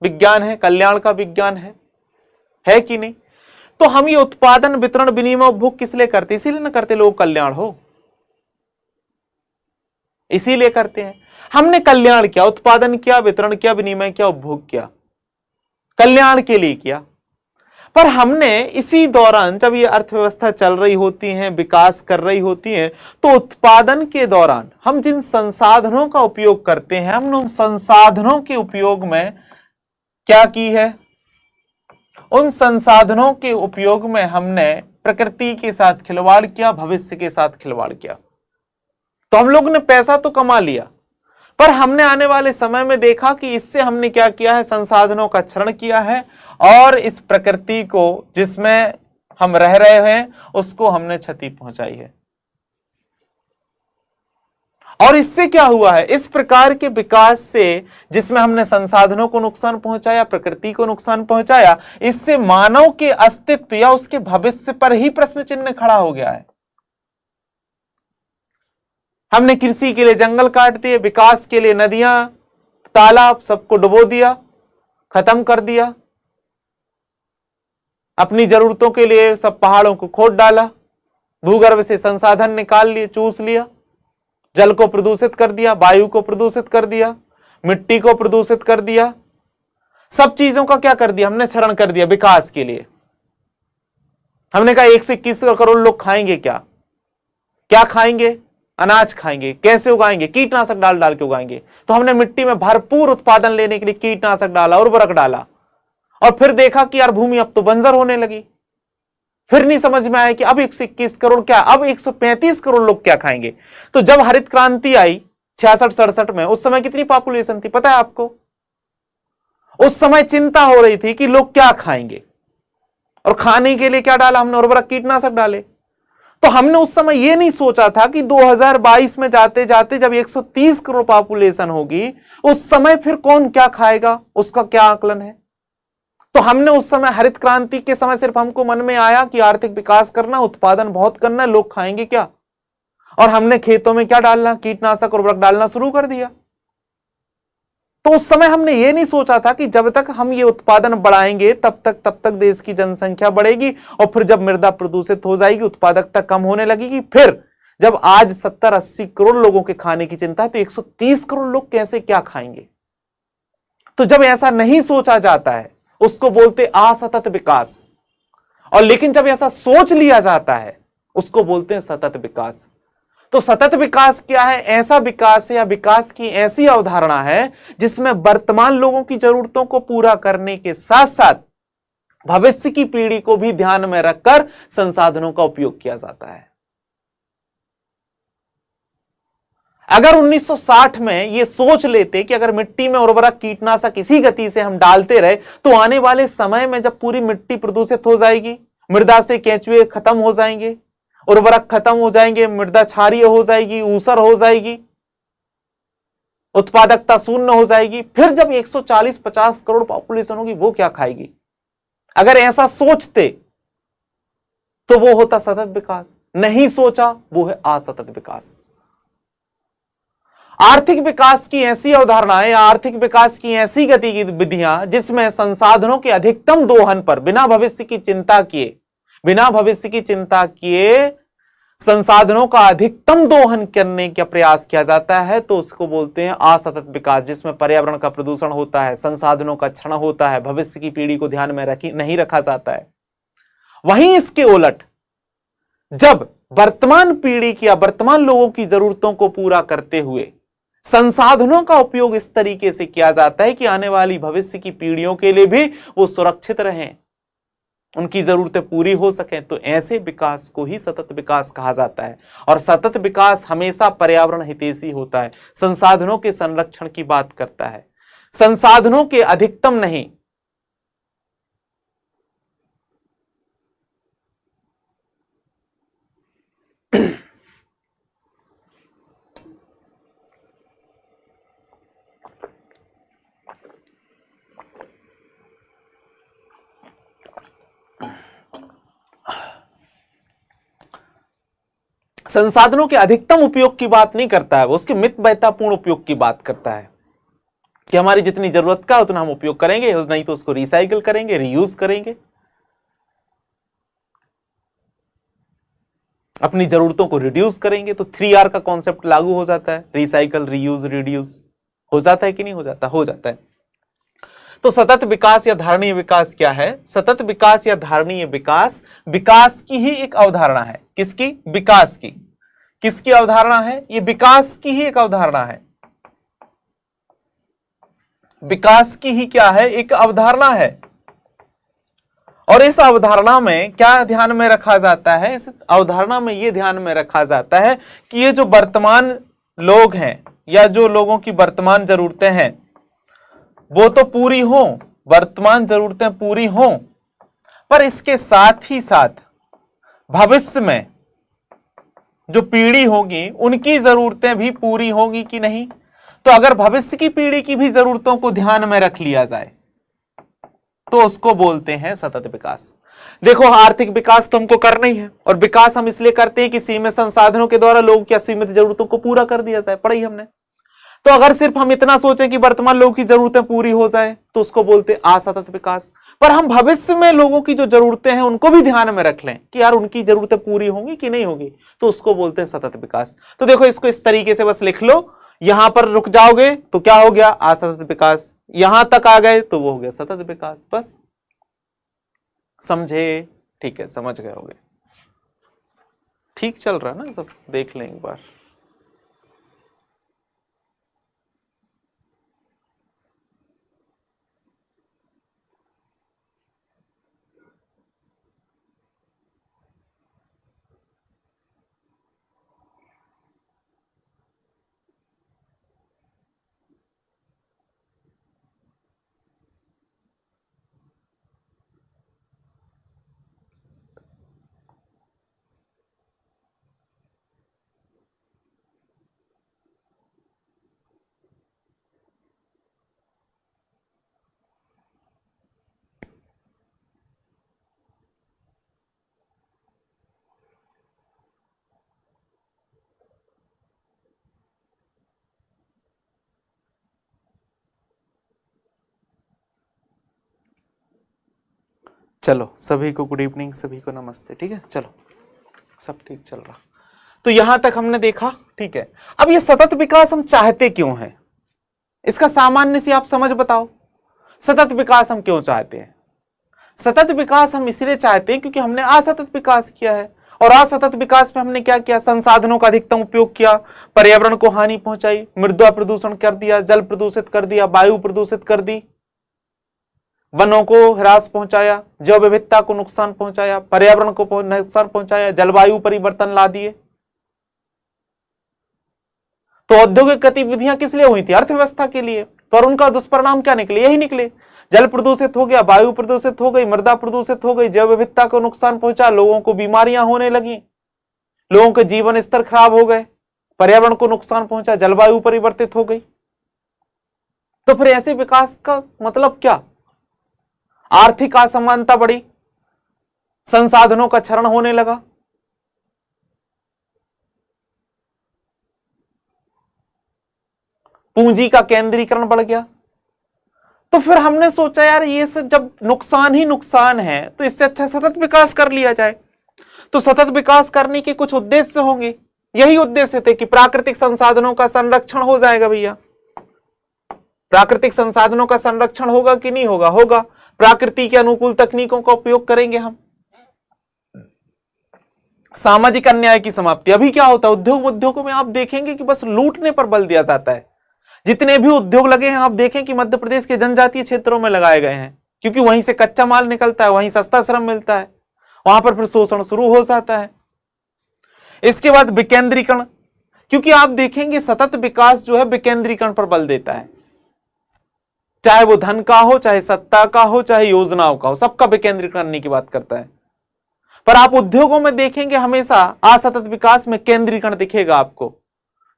विज्ञान है, कल्याण का विज्ञान है कि नहीं? तो हम ये उत्पादन, वितरण, विनिमय, उपभोग किस लिए करते? इसीलिए ना करते लोग कल्याण हो, इसीलिए करते हैं। हमने कल्याण किया, उत्पादन किया, वितरण किया, विनिमय किया, उपभोग किया, कल्याण के लिए किया। पर हमने इसी दौरान जब ये अर्थव्यवस्था चल रही होती है, विकास कर रही होती है, तो उत्पादन के दौरान हम जिन संसाधनों का उपयोग करते हैं, हमने उन संसाधनों के उपयोग में क्या की है? उन संसाधनों के उपयोग में हमने प्रकृति के साथ खिलवाड़ किया, भविष्य के साथ खिलवाड़ किया। तो हम लोग ने पैसा तो कमा लिया, पर हमने आने वाले समय में देखा कि इससे हमने क्या किया है? संसाधनों का क्षरण किया है और इस प्रकृति को जिसमें हम रह रहे हैं उसको हमने क्षति पहुंचाई है। और इससे क्या हुआ है? इस प्रकार के विकास से, जिसमें हमने संसाधनों को नुकसान पहुंचाया, प्रकृति को नुकसान पहुंचाया, इससे मानव के अस्तित्व या उसके भविष्य पर ही प्रश्न चिन्ह खड़ा हो गया है। हमने कृषि के लिए जंगल काट दिए, विकास के लिए नदियां, तालाब सबको डुबो दिया, खत्म कर दिया, अपनी जरूरतों के लिए सब पहाड़ों को खोद डाला, भूगर्भ से संसाधन निकाल लिए, चूस लिया, जल को प्रदूषित कर दिया, वायु को प्रदूषित कर दिया, मिट्टी को प्रदूषित कर दिया, सब चीजों का क्या कर दिया? हमने क्षरण कर दिया विकास के लिए। हमने कहा 121 करोड़ लोग खाएंगे क्या? क्या खाएंगे? अनाज खाएंगे। कैसे उगाएंगे? कीटनाशक डाल डाल के उगाएंगे। तो हमने मिट्टी में भरपूर उत्पादन लेने के लिए कीटनाशक डाला, उर्वरक डाला, और फिर देखा कि यार भूमि अब तो बंजर होने लगी। फिर नहीं समझ में आया कि अब 121 करोड़ क्या, अब 135 करोड़ लोग क्या खाएंगे। तो जब हरित क्रांति आई 66-67 में, उस समय कितनी पॉपुलेशन थी पता है आपको? उस समय चिंता हो रही थी कि लोग क्या खाएंगे, और खाने के लिए क्या डाला हमने? उर्वरक, कीटनाशक डाले। तो हमने उस समय यह नहीं सोचा था कि 2022 में जाते जाते जब 130 करोड़ पॉपुलेशन होगी, उस समय फिर कौन क्या खाएगा, उसका क्या आकलन है। तो हमने उस समय, हरित क्रांति के समय, सिर्फ हमको मन में आया कि आर्थिक विकास करना, उत्पादन बहुत करना, लोग खाएंगे क्या, और हमने खेतों में क्या डालना? कीटनाशक, उर्वरक डालना शुरू कर दिया। तो उस समय हमने ये नहीं सोचा था कि जब तक हम ये उत्पादन बढ़ाएंगे तब तक देश की जनसंख्या बढ़ेगी, और फिर जब मृदा प्रदूषित हो जाएगी, उत्पादकता कम होने लगेगी, फिर जब आज 70-80 करोड़ लोगों के खाने की चिंता है, तो 130 करोड़ लोग कैसे क्या खाएंगे। तो जब ऐसा नहीं सोचा जाता है उसको बोलते असतत विकास, और लेकिन जब ऐसा सोच लिया जाता है उसको बोलते हैं सतत विकास। तो सतत विकास क्या है? ऐसा विकास है या विकास की ऐसी अवधारणा है जिसमें वर्तमान लोगों की जरूरतों को पूरा करने के साथ साथ भविष्य की पीढ़ी को भी ध्यान में रखकर संसाधनों का उपयोग किया जाता है। अगर 1960 में यह सोच लेते कि अगर मिट्टी में उर्वरक, कीटनाशक इसी गति से हम डालते रहे, तो आने वाले समय में जब पूरी मिट्टी प्रदूषित हो जाएगी, मृदा से केंचुए खत्म हो जाएंगे, उर्वरक खत्म हो जाएंगे, मृदा क्षारीय हो जाएगी, ऊसर हो जाएगी, उत्पादकता शून्य हो जाएगी, फिर जब 140-50 करोड़ पॉपुलेशन होगी वो क्या खाएगी। अगर ऐसा सोचते तो वो होता सतत विकास, नहीं सोचा वो है असतत विकास। आर्थिक विकास की ऐसी अवधारणाएं या आर्थिक विकास की ऐसी गतिविधियां जिसमें संसाधनों के अधिकतम दोहन पर बिना भविष्य की चिंता किए संसाधनों का अधिकतम दोहन करने का प्रयास किया जाता है, तो उसको बोलते हैं असतत विकास, जिसमें पर्यावरण का प्रदूषण होता है, संसाधनों का क्षरण होता है, भविष्य की पीढ़ी को ध्यान में नहीं रखा जाता है। वहीं इसके उलट जब वर्तमान पीढ़ी की या वर्तमान लोगों की जरूरतों को पूरा करते हुए संसाधनों का उपयोग इस तरीके से किया जाता है कि आने वाली भविष्य की पीढ़ियों के लिए भी वो सुरक्षित रहें, उनकी जरूरतें पूरी हो सकें। तो ऐसे विकास को ही सतत विकास कहा जाता है। और सतत विकास हमेशा पर्यावरण हितैषी होता है, संसाधनों के संरक्षण की बात करता है, संसाधनों के अधिकतम नहीं। संसाधनों के अधिकतम उपयोग की बात नहीं करता है, वो उसके मितव्ययतापूर्ण उपयोग की बात करता है कि हमारी जितनी जरूरत का उतना हम उपयोग करेंगे, नहीं तो उसको रिसाइकिल करेंगे, रीयूज करेंगे, अपनी जरूरतों को रिड्यूस करेंगे। तो 3R का कॉन्सेप्ट लागू हो जाता है, रिसाइकल, रीयूज, रिड्यूस। हो जाता है कि नहीं हो जाता? हो जाता है। तो सतत विकास या धारणीय विकास क्या है? सतत विकास या धारणीय विकास विकास की ही एक अवधारणा है। किसकी? विकास की। किसकी अवधारणा है? ये विकास की ही एक अवधारणा है। विकास की ही क्या है? एक अवधारणा है। और इस अवधारणा में क्या ध्यान में रखा जाता है? इस अवधारणा में यह ध्यान में रखा जाता है कि ये जो वर्तमान लोग हैं या जो लोगों की वर्तमान जरूरतें हैं वो तो पूरी हों, वर्तमान जरूरतें पूरी हों, पर इसके साथ ही साथ भविष्य में जो पीढ़ी होगी उनकी जरूरतें भी पूरी होंगी कि नहीं। तो अगर भविष्य की पीढ़ी की भी जरूरतों को ध्यान में रख लिया जाए तो उसको बोलते हैं सतत विकास। देखो, आर्थिक विकास तो हमको करना ही है, और विकास हम इसलिए करते हैं कि सीमित संसाधनों के द्वारा लोगों की असीमित जरूरतों को पूरा कर दिया जाए, पढ़ी हमने। तो अगर सिर्फ हम इतना सोचें कि वर्तमान लोगों की जरूरतें पूरी हो जाए तो उसको बोलते हैं असतत विकास। पर हम भविष्य में लोगों की जो जरूरतें हैं उनको भी ध्यान में रख लें कि यार उनकी जरूरतें पूरी होंगी कि नहीं होगी, तो उसको बोलते हैं सतत विकास। तो देखो, इसको इस तरीके से बस लिख लो, यहां पर रुक जाओगे तो क्या हो गया? असतत विकास। यहां तक आ गए तो वो हो गया सतत विकास। बस समझे? ठीक है, समझ गए होगे। ठीक चल रहा है ना सब? देख लें एक बार। चलो, सभी को गुड इवनिंग, सभी को नमस्ते। ठीक है, चलो, सब ठीक चल रहा। तो यहां तक हमने देखा। ठीक है, अब ये सतत विकास हम चाहते क्यों हैं? इसका सामान्य से आप समझ बताओ। सतत विकास हम क्यों चाहते हैं? सतत विकास हम इसलिए चाहते हैं क्योंकि हमने असतत विकास किया है, और असतत विकास में हमने क्या किया? संसाधनों का अधिकतम उपयोग किया, पर्यावरण को हानि पहुंचाई, मृदा प्रदूषण कर दिया, जल प्रदूषित कर दिया, वायु प्रदूषित कर दी, वनों को ह्रास पहुंचाया, जैव विविधता को नुकसान पहुंचाया, पर्यावरण को नुकसान पहुंचाया, जलवायु परिवर्तन ला दिए। तो औद्योगिक गतिविधियां किस लिए हुई थी? अर्थव्यवस्था के लिए। पर उनका दुष्परिणाम क्या निकले? यही निकले, जल प्रदूषित हो गया, वायु प्रदूषित हो गई, मृदा प्रदूषित हो गई, जैव विविधता को नुकसान पहुंचा, लोगों को बीमारियां होने लगी, लोगों के जीवन स्तर खराब हो गए, पर्यावरण को नुकसान पहुंचा, जलवायु परिवर्तित हो गई। तो फिर ऐसे विकास का मतलब क्या? आर्थिक असमानता बढ़ी, संसाधनों का क्षरण होने लगा, पूंजी का केंद्रीकरण बढ़ गया। तो फिर हमने सोचा यार ये सब जब नुकसान ही नुकसान है तो इससे अच्छा सतत विकास कर लिया जाए। तो सतत विकास करने के कुछ उद्देश्य होंगे। यही उद्देश्य थे कि प्राकृतिक संसाधनों का संरक्षण हो जाएगा। भैया, प्राकृतिक संसाधनों का संरक्षण होगा कि नहीं होगा? होगा। प्रकृति के अनुकूल तकनीकों का उपयोग करेंगे हम। सामाजिक अन्याय की समाप्ति। अभी क्या होता है उद्योगों में, आप देखेंगे कि बस लूटने पर बल दिया जाता है, जितने भी उद्योग लगे हैं आप देखें कि मध्य प्रदेश के जनजातीय क्षेत्रों में लगाए गए हैं, क्योंकि वहीं से कच्चा माल निकलता है, वहीं सस्ता श्रम मिलता है, वहां पर फिर शोषण शुरू हो जाता है। इसके बाद विकेंद्रीकरण, क्योंकि आप देखेंगे सतत विकास जो है विकेंद्रीकरण पर बल देता है, चाहे वो धन का हो, चाहे सत्ता का हो, चाहे योजनाओं का हो, सबका विकेंद्रीकरण करने की बात करता है। पर आप उद्योगों में देखेंगे हमेशा असतत विकास में केंद्रीकरण दिखेगा आपको।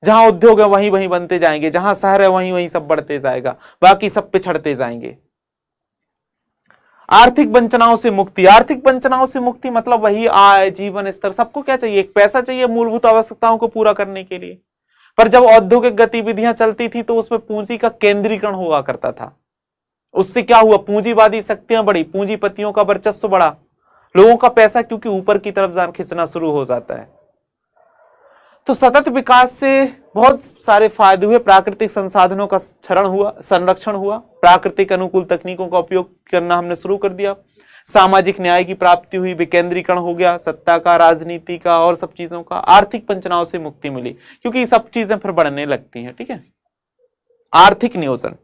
जहां उद्योग है वहीं वहीं बनते जाएंगे, जहां शहर है वहीं वहीं सब बढ़ते जाएगा, बाकी सब पिछड़ते जाएंगे। आर्थिक वंचनाओं से मुक्ति, आर्थिक वंचनाओं से मुक्ति मतलब वही आय, जीवन स्तर, सबको क्या चाहिए, एक पैसा चाहिए मूलभूत आवश्यकताओं को पूरा करने के लिए। पर जब औद्योगिक गतिविधियां चलती थी तो उसमें पूंजी का केंद्रीकरण हुआ करता था। उससे क्या हुआ, पूंजीवादी शक्तियां बढ़ी, पूंजीपतियों का वर्चस्व बढ़ा, लोगों का पैसा क्योंकि ऊपर की तरफ जान खींचना शुरू हो जाता है। तो सतत विकास से बहुत सारे फायदे हुए, प्राकृतिक संसाधनों का क्षरण हुआ, संरक्षण हुआ, प्राकृतिक अनुकूल तकनीकों का उपयोग करना हमने शुरू कर दिया, सामाजिक न्याय की प्राप्ति हुई, विकेंद्रीकरण हो गया, सत्ता का, राजनीति का और सब चीजों का, आर्थिक वंचनाओं से मुक्ति मिली, क्योंकि सब चीजें फिर बढ़ने लगती हैं। ठीक है, आर्थिक नियोजन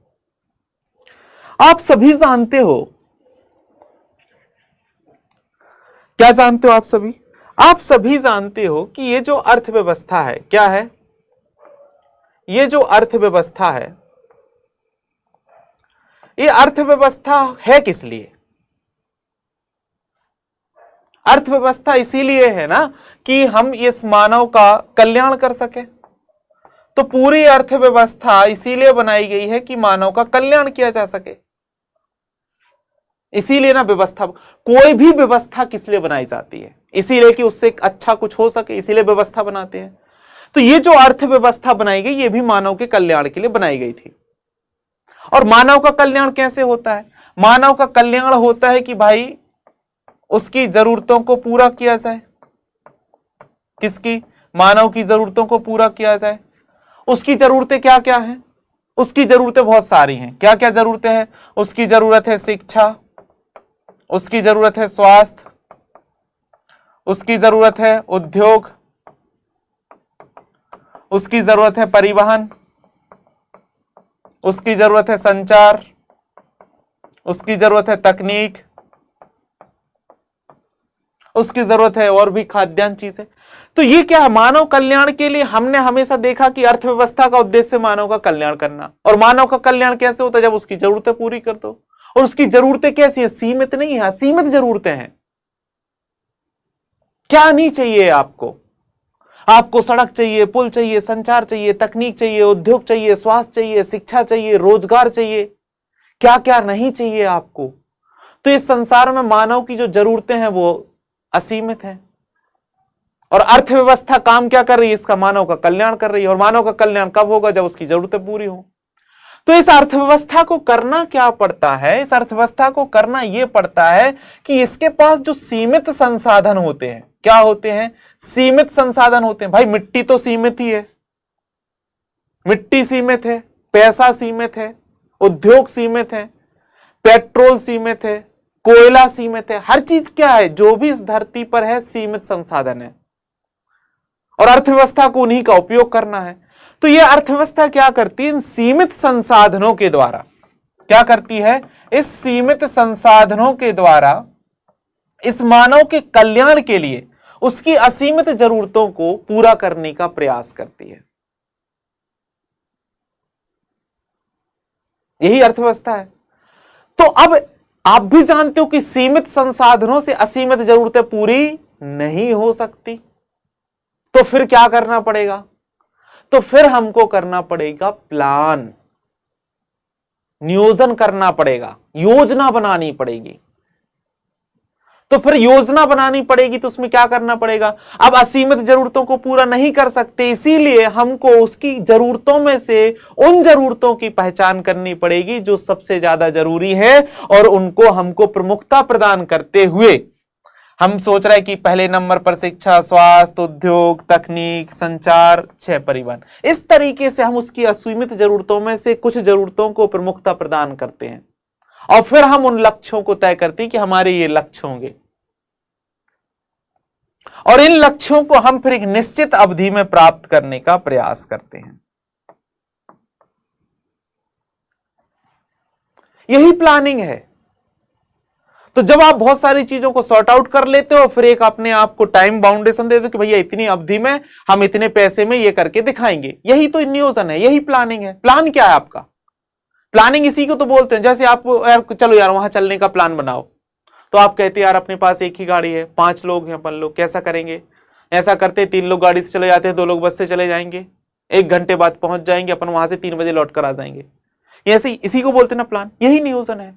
आप सभी जानते हो, क्या जानते हो आप सभी? आप सभी जानते हो कि ये जो अर्थव्यवस्था है क्या है, ये जो अर्थव्यवस्था है, ये अर्थव्यवस्था है किस लिए? अर्थव्यवस्था इसीलिए है ना कि हम इस मानव का कल्याण कर सके। तो पूरी अर्थव्यवस्था इसीलिए बनाई गई है कि मानव का कल्याण किया जा सके। इसीलिए ना व्यवस्था, कोई भी व्यवस्था किस लिए बनाई जाती है? इसीलिए कि उससे अच्छा कुछ हो सके, इसीलिए व्यवस्था बनाते हैं। तो ये जो अर्थव्यवस्था बनाई गई ये भी मानव के कल्याण के लिए बनाई गई थी। और मानव का कल्याण कैसे होता है? मानव का कल्याण होता है कि भाई उसकी जरूरतों को पूरा किया जाए। किसकी? मानव की जरूरतों को पूरा किया जाए। उसकी जरूरतें क्या क्या हैं? उसकी जरूरतें बहुत सारी हैं। क्या क्या जरूरतें हैं? उसकी जरूरत है शिक्षा, उसकी जरूरत है स्वास्थ्य, उसकी जरूरत है उद्योग, उसकी जरूरत है परिवहन, उसकी जरूरत है संचार, उसकी जरूरत है तकनीक, उसकी जरूरत है और भी खाद्यान्न चीजें। तो ये क्या है? मानव कल्याण के लिए हमने हमेशा देखा कि अर्थव्यवस्था का उद्देश्य मानव का कल्याण करना। और मानव का कल्याण कैसे होता है? जब उसकी जरूरतें पूरी कर दो। और उसकी जरूरतें कैसी है? सीमित नहीं है, असीमित जरूरतें हैं। क्या नहीं चाहिए आपको? आपको सड़क चाहिए, पुल चाहिए, संचार चाहिए, तकनीक चाहिए, उद्योग चाहिए, स्वास्थ्य चाहिए, शिक्षा चाहिए, रोजगार चाहिए। क्या क्या नहीं चाहिए आपको? तो इस संसार में मानव की जो जरूरतें हैं वो असीमित है। और अर्थव्यवस्था काम क्या कर रही है? इसका मानव का कल्याण कर रही है। और मानव का कल्याण कब होगा? जब उसकी जरूरतें पूरी हो। तो इस अर्थव्यवस्था को करना क्या पड़ता है? इस अर्थव्यवस्था को करना यह पड़ता है कि इसके पास जो सीमित संसाधन होते हैं, क्या होते हैं? सीमित संसाधन होते हैं। भाई मिट्टी तो सीमित ही है, मिट्टी सीमित है, पैसा सीमित है, उद्योग सीमित है, पेट्रोल सीमित है, कोयला सीमित है, हर चीज क्या है? जो भी इस धरती पर है सीमित संसाधन है। और अर्थव्यवस्था को उन्हीं का उपयोग करना है। तो यह अर्थव्यवस्था क्या करती है? इन सीमित संसाधनों के द्वारा क्या करती है? इस सीमित संसाधनों के द्वारा इस मानव के कल्याण के लिए उसकी असीमित जरूरतों को पूरा करने का प्रयास करती है। यही अर्थव्यवस्था है। तो अब आप भी जानते हो कि सीमित संसाधनों से असीमित जरूरतें पूरी नहीं हो सकती। तो फिर क्या करना पड़ेगा? तो फिर हमको करना पड़ेगा प्लान, नियोजन करना पड़ेगा, योजना बनानी पड़ेगी। तो फिर योजना बनानी पड़ेगी तो उसमें क्या करना पड़ेगा? अब असीमित जरूरतों को पूरा नहीं कर सकते, इसीलिए हमको उसकी जरूरतों में से उन जरूरतों की पहचान करनी पड़ेगी जो सबसे ज्यादा जरूरी है, और उनको हमको प्रमुखता प्रदान करते हुए हम सोच रहे हैं कि पहले नंबर पर शिक्षा, स्वास्थ्य, उद्योग, तकनीक, संचार, 6 परिवहन। इस तरीके से हम उसकी असीमित जरूरतों में से कुछ जरूरतों को प्रमुखता प्रदान करते हैं, और फिर हम उन लक्ष्यों को तय करते हैं कि हमारे ये लक्ष्य होंगे, और इन लक्ष्यों को हम फिर एक निश्चित अवधि में प्राप्त करने का प्रयास करते हैं। यही प्लानिंग है। तो जब आप बहुत सारी चीजों को सॉर्ट आउट कर लेते हो, फिर एक अपने आप को टाइम बाउंडेशन दे दो कि भैया इतनी अवधि में हम इतने पैसे में ये करके दिखाएंगे, यही तो नियोजन है, यही प्लानिंग है। प्लान क्या है आपका? प्लानिंग इसी को तो बोलते हैं। जैसे आप यार चलो यार वहां चलने का प्लान बनाओ, तो आप कहते हैं यार अपने पास एक ही गाड़ी है, 5 लोग हैं अपन लोग, कैसा करेंगे? ऐसा करते 3 लोग गाड़ी से चले जाते हैं, 2 लोग बस से चले जाएंगे, 1 घंटे बाद पहुंच जाएंगे, अपन वहां से 3 बजे लौट कर आ जाएंगे। ऐसे इसी को बोलते ना प्लान, यही नियोजन है।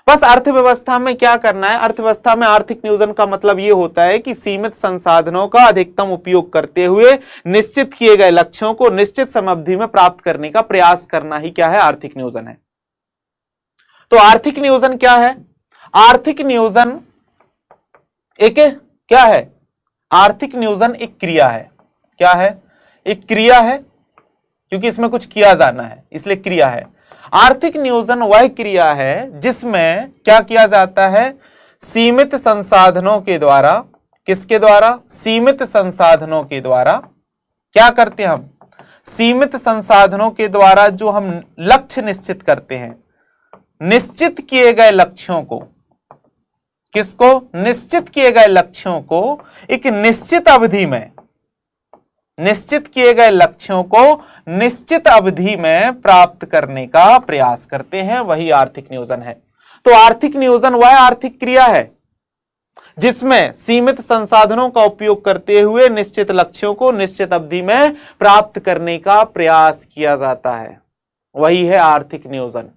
बस अर्थव्यवस्था में क्या करना है, अर्थव्यवस्था में आर्थिक नियोजन का मतलब यह होता है कि सीमित संसाधनों का अधिकतम उपयोग करते हुए निश्चित किए गए लक्ष्यों को निश्चित समयावधि में प्राप्त करने का प्रयास करना ही क्या है, आर्थिक नियोजन है। तो आर्थिक नियोजन क्या है? आर्थिक नियोजन एक क्या है? आर्थिक नियोजन एक क्रिया है। क्या है? एक क्रिया है, क्योंकि इसमें कुछ किया जाना है इसलिए क्रिया है। आर्थिक नियोजन वह क्रिया है जिसमें क्या किया जाता है? सीमित संसाधनों के द्वारा, किसके द्वारा? सीमित संसाधनों के द्वारा क्या करते हैं हम? सीमित संसाधनों के द्वारा जो हम लक्ष्य निश्चित करते हैं, निश्चित किए गए लक्ष्यों को, किसको? निश्चित किए गए लक्ष्यों को एक निश्चित अवधि में, निश्चित किए गए लक्ष्यों को निश्चित अवधि में प्राप्त करने का प्रयास करते हैं, वही आर्थिक नियोजन है। तो आर्थिक नियोजन वह आर्थिक क्रिया है जिसमें सीमित संसाधनों का उपयोग करते हुए निश्चित लक्ष्यों को निश्चित अवधि में प्राप्त करने का प्रयास किया जाता है, वही है आर्थिक नियोजन।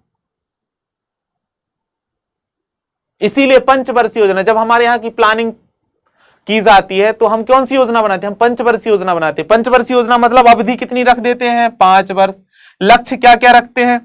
इसीलिए पंचवर्षीय योजना, जब हमारे यहां की प्लानिंग की जाती है तो हम कौन सी योजना बनाते हैं? हम पंचवर्षीय योजना बनाते हैं। पंचवर्षीय योजना मतलब अवधि कितनी रख देते हैं? 5 वर्ष। लक्ष्य क्या क्या रखते हैं?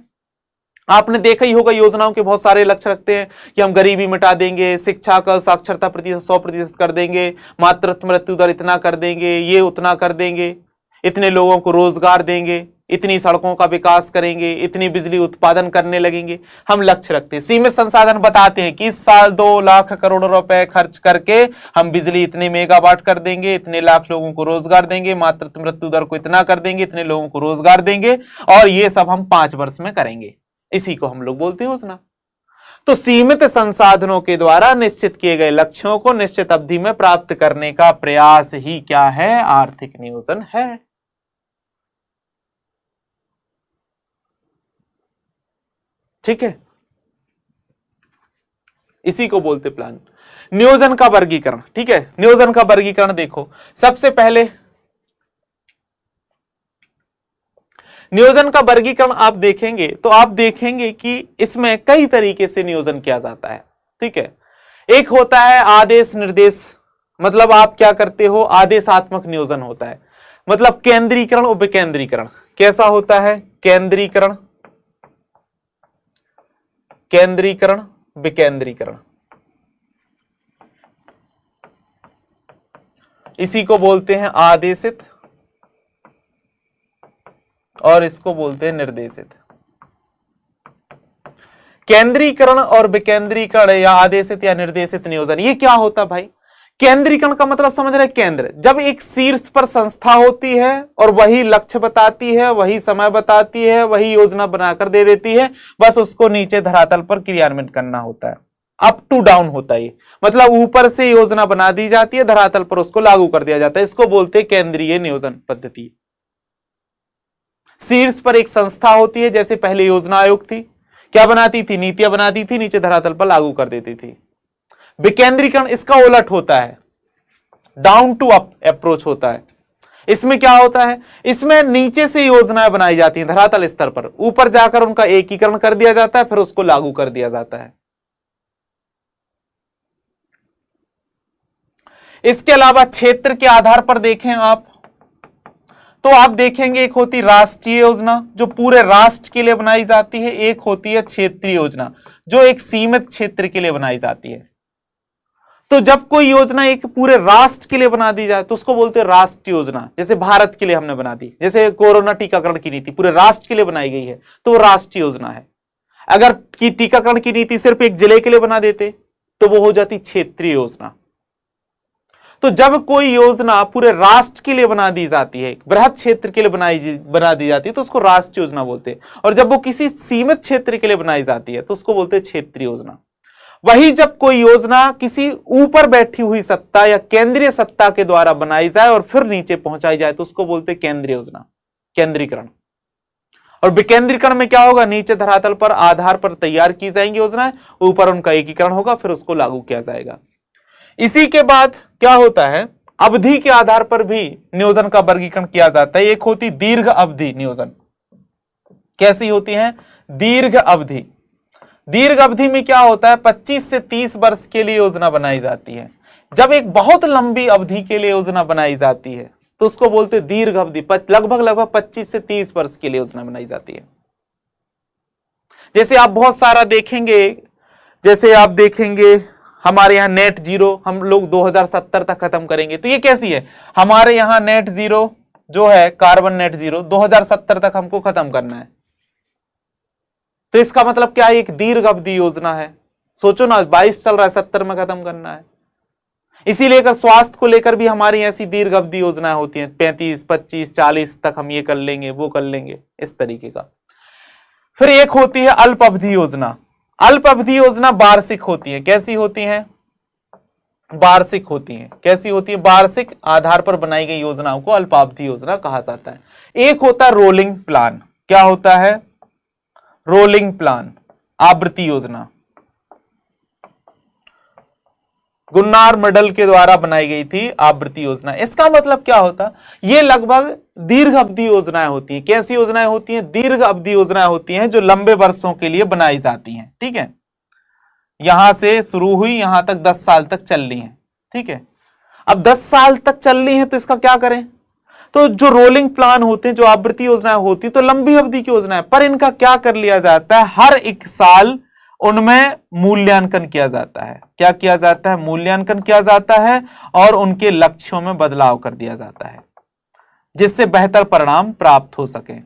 आपने देखा ही होगा, योजनाओं के बहुत सारे लक्ष्य रखते हैं कि हम गरीबी मिटा देंगे, शिक्षा का साक्षरता प्रतिशत 100% कर देंगे, मातृत्व मृत्यु दर इतना कर देंगे, ये उतना कर देंगे, इतने लोगों को रोजगार देंगे, इतनी सड़कों का विकास करेंगे, इतनी बिजली उत्पादन करने लगेंगे। हम लक्ष्य रखते हैं। सीमित संसाधन बताते हैं कि इस साल 2 लाख करोड़ रुपए खर्च करके हम बिजली इतने मेगावाट कर देंगे, इतने लाख लोगों को रोजगार देंगे, मातृत्व मृत्यु दर को इतना कर देंगे, इतने लोगों को रोजगार देंगे, और ये सब हम 5 वर्ष में करेंगे। इसी को हम लोग बोलते हैं योजना। तो सीमित संसाधनों के द्वारा निश्चित किए गए लक्ष्यों को निश्चित अवधि में प्राप्त करने का प्रयास ही क्या है? आर्थिक नियोजन है। ठीक है, इसी को बोलते प्लान। नियोजन का वर्गीकरण। ठीक है, नियोजन का वर्गीकरण देखो, सबसे पहले नियोजन का वर्गीकरण आप देखेंगे तो आप देखेंगे कि इसमें कई तरीके से नियोजन किया जाता है। ठीक है, एक होता है आदेश निर्देश, मतलब आप क्या करते हो? आदेशात्मक नियोजन होता है, मतलब केंद्रीकरण और विकेंद्रीकरण। कैसा होता है? केंद्रीकरण, केंद्रीकरण, विकेंद्रीकरण। इसी को बोलते हैं आदेशित और इसको बोलते हैं निर्देशित। केंद्रीकरण और विकेंद्रीकरण या आदेशित या निर्देशित नियोजन, ये क्या होता है भाई? केंद्रीकरण का मतलब समझ रहे? केंद्र, जब एक शीर्ष पर संस्था होती है और वही लक्ष्य बताती है, वही समय बताती है, वही योजना बनाकर दे देती है, बस उसको नीचे धरातल पर क्रियान्वित करना होता है। अप टू डाउन होता है, मतलब ऊपर से योजना बना दी जाती है, धरातल पर उसको लागू कर दिया जाता है। इसको बोलते हैं केंद्रीय नियोजन पद्धति। शीर्ष पर एक संस्था होती है, जैसे पहले योजना आयोग थी, क्या बनाती थी? नीतियां बनाती थी, नीचे धरातल पर लागू कर देती थी। विकेंद्रीकरण इसका उलट होता है, डाउन टू अप अप्रोच होता है। इसमें क्या होता है? इसमें नीचे से योजनाएं बनाई जाती हैं धरातल स्तर पर, ऊपर जाकर उनका एकीकरण कर दिया जाता है, फिर उसको लागू कर दिया जाता है। इसके अलावा क्षेत्र के आधार पर देखें आप तो आप देखेंगे एक होती राष्ट्रीय योजना जो पूरे राष्ट्र के लिए बनाई जाती है, एक होती है क्षेत्रीय योजना जो एक सीमित क्षेत्र के लिए बनाई जाती है। तो जब कोई योजना एक पूरे राष्ट्र के लिए बना दी जाए तो उसको बोलते हैं राष्ट्रीय योजना। जैसे भारत के लिए हमने बना दी, जैसे कोरोना टीकाकरण की नीति पूरे राष्ट्र के लिए बनाई गई है तो वो राष्ट्रीय योजना है। अगर की टीकाकरण की नीति सिर्फ एक जिले के लिए बना देते तो वो हो जाती क्षेत्रीय योजना। तो जब कोई योजना पूरे राष्ट्र के लिए बना दी जाती है, बृहद क्षेत्र के लिए बना दी जाती है, तो उसको राष्ट्रीय योजना बोलते हैं। और जब वो किसी सीमित क्षेत्र के लिए बनाई जाती है तो उसको बोलते हैं क्षेत्रीय योजना। वही जब कोई योजना किसी ऊपर बैठी हुई सत्ता या केंद्रीय सत्ता के द्वारा बनाई जाए और फिर नीचे पहुंचाई जाए तो उसको बोलते हैं केंद्रीय योजना, केंद्रीकरण। और विकेंद्रीकरण में क्या होगा, नीचे धरातल पर आधार पर तैयार की जाएंगी योजनाएं, ऊपर उनका एकीकरण होगा, फिर उसको लागू किया जाएगा। इसी के बाद क्या होता है, अवधि के आधार पर भी नियोजन का वर्गीकरण किया जाता है। एक होती दीर्घ अवधि नियोजन। कैसी होती है, दीर्घ अवधि। दीर्घ अवधि में क्या होता है, 25 से 30 वर्ष के लिए योजना बनाई जाती है। जब एक बहुत लंबी अवधि के लिए योजना बनाई जाती है तो उसको बोलते हैं दीर्घ अवधि। लगभग 25 से 30 वर्ष के लिए योजना बनाई जाती है। जैसे आप बहुत सारा देखेंगे, जैसे आप देखेंगे हमारे यहाँ नेट जीरो हम लोग 2070 तक खत्म करेंगे, तो ये कैसी है, हमारे यहाँ नेट जीरो जो है, कार्बन नेट जीरो 2070 तक हमको खत्म करना है। तो इसका मतलब क्या है, एक दीर्घ अवधि योजना है। सोचो ना, 22 चल रहा है, 70 में खत्म करना है। इसीलिए स्वास्थ्य को लेकर भी हमारी ऐसी दीर्घ अवधि योजनाएं होती हैं, 35, 25, 40 तक हम ये कर लेंगे, वो कर लेंगे, इस तरीके का। फिर एक होती है अल्प अवधि योजना। अल्प अवधि योजना वार्षिक होती है। कैसी होती है, वार्षिक होती है। कैसी होती है, वार्षिक आधार पर बनाई गई योजनाओं को अल्पावधि योजना कहा जाता है। एक होता है रोलिंग प्लान। क्या होता है, रोलिंग प्लान, आवृत्ति योजना। गुन्नार मेडल के द्वारा बनाई गई थी आवृत्ति योजना। इसका मतलब क्या होता, ये लगभग दीर्घ अवधि योजनाएं होती हैं। कैसी योजनाएं होती हैं, दीर्घ अवधि योजनाएं होती हैं जो लंबे वर्षों के लिए बनाई जाती हैं। ठीक है, यहां से शुरू हुई, यहां तक 10 साल तक चल रही है। ठीक है, अब 10 साल तक चल रही है तो इसका क्या करें, तो जो रोलिंग प्लान होते हैं, जो आवृत्ति योजनाएं होती है, तो लंबी अवधि की योजना है, पर इनका क्या कर लिया जाता है, हर एक साल उनमें मूल्यांकन किया जाता है। क्या किया जाता है, मूल्यांकन किया जाता है और उनके लक्ष्यों में बदलाव कर दिया जाता है, जिससे बेहतर परिणाम प्राप्त हो सके।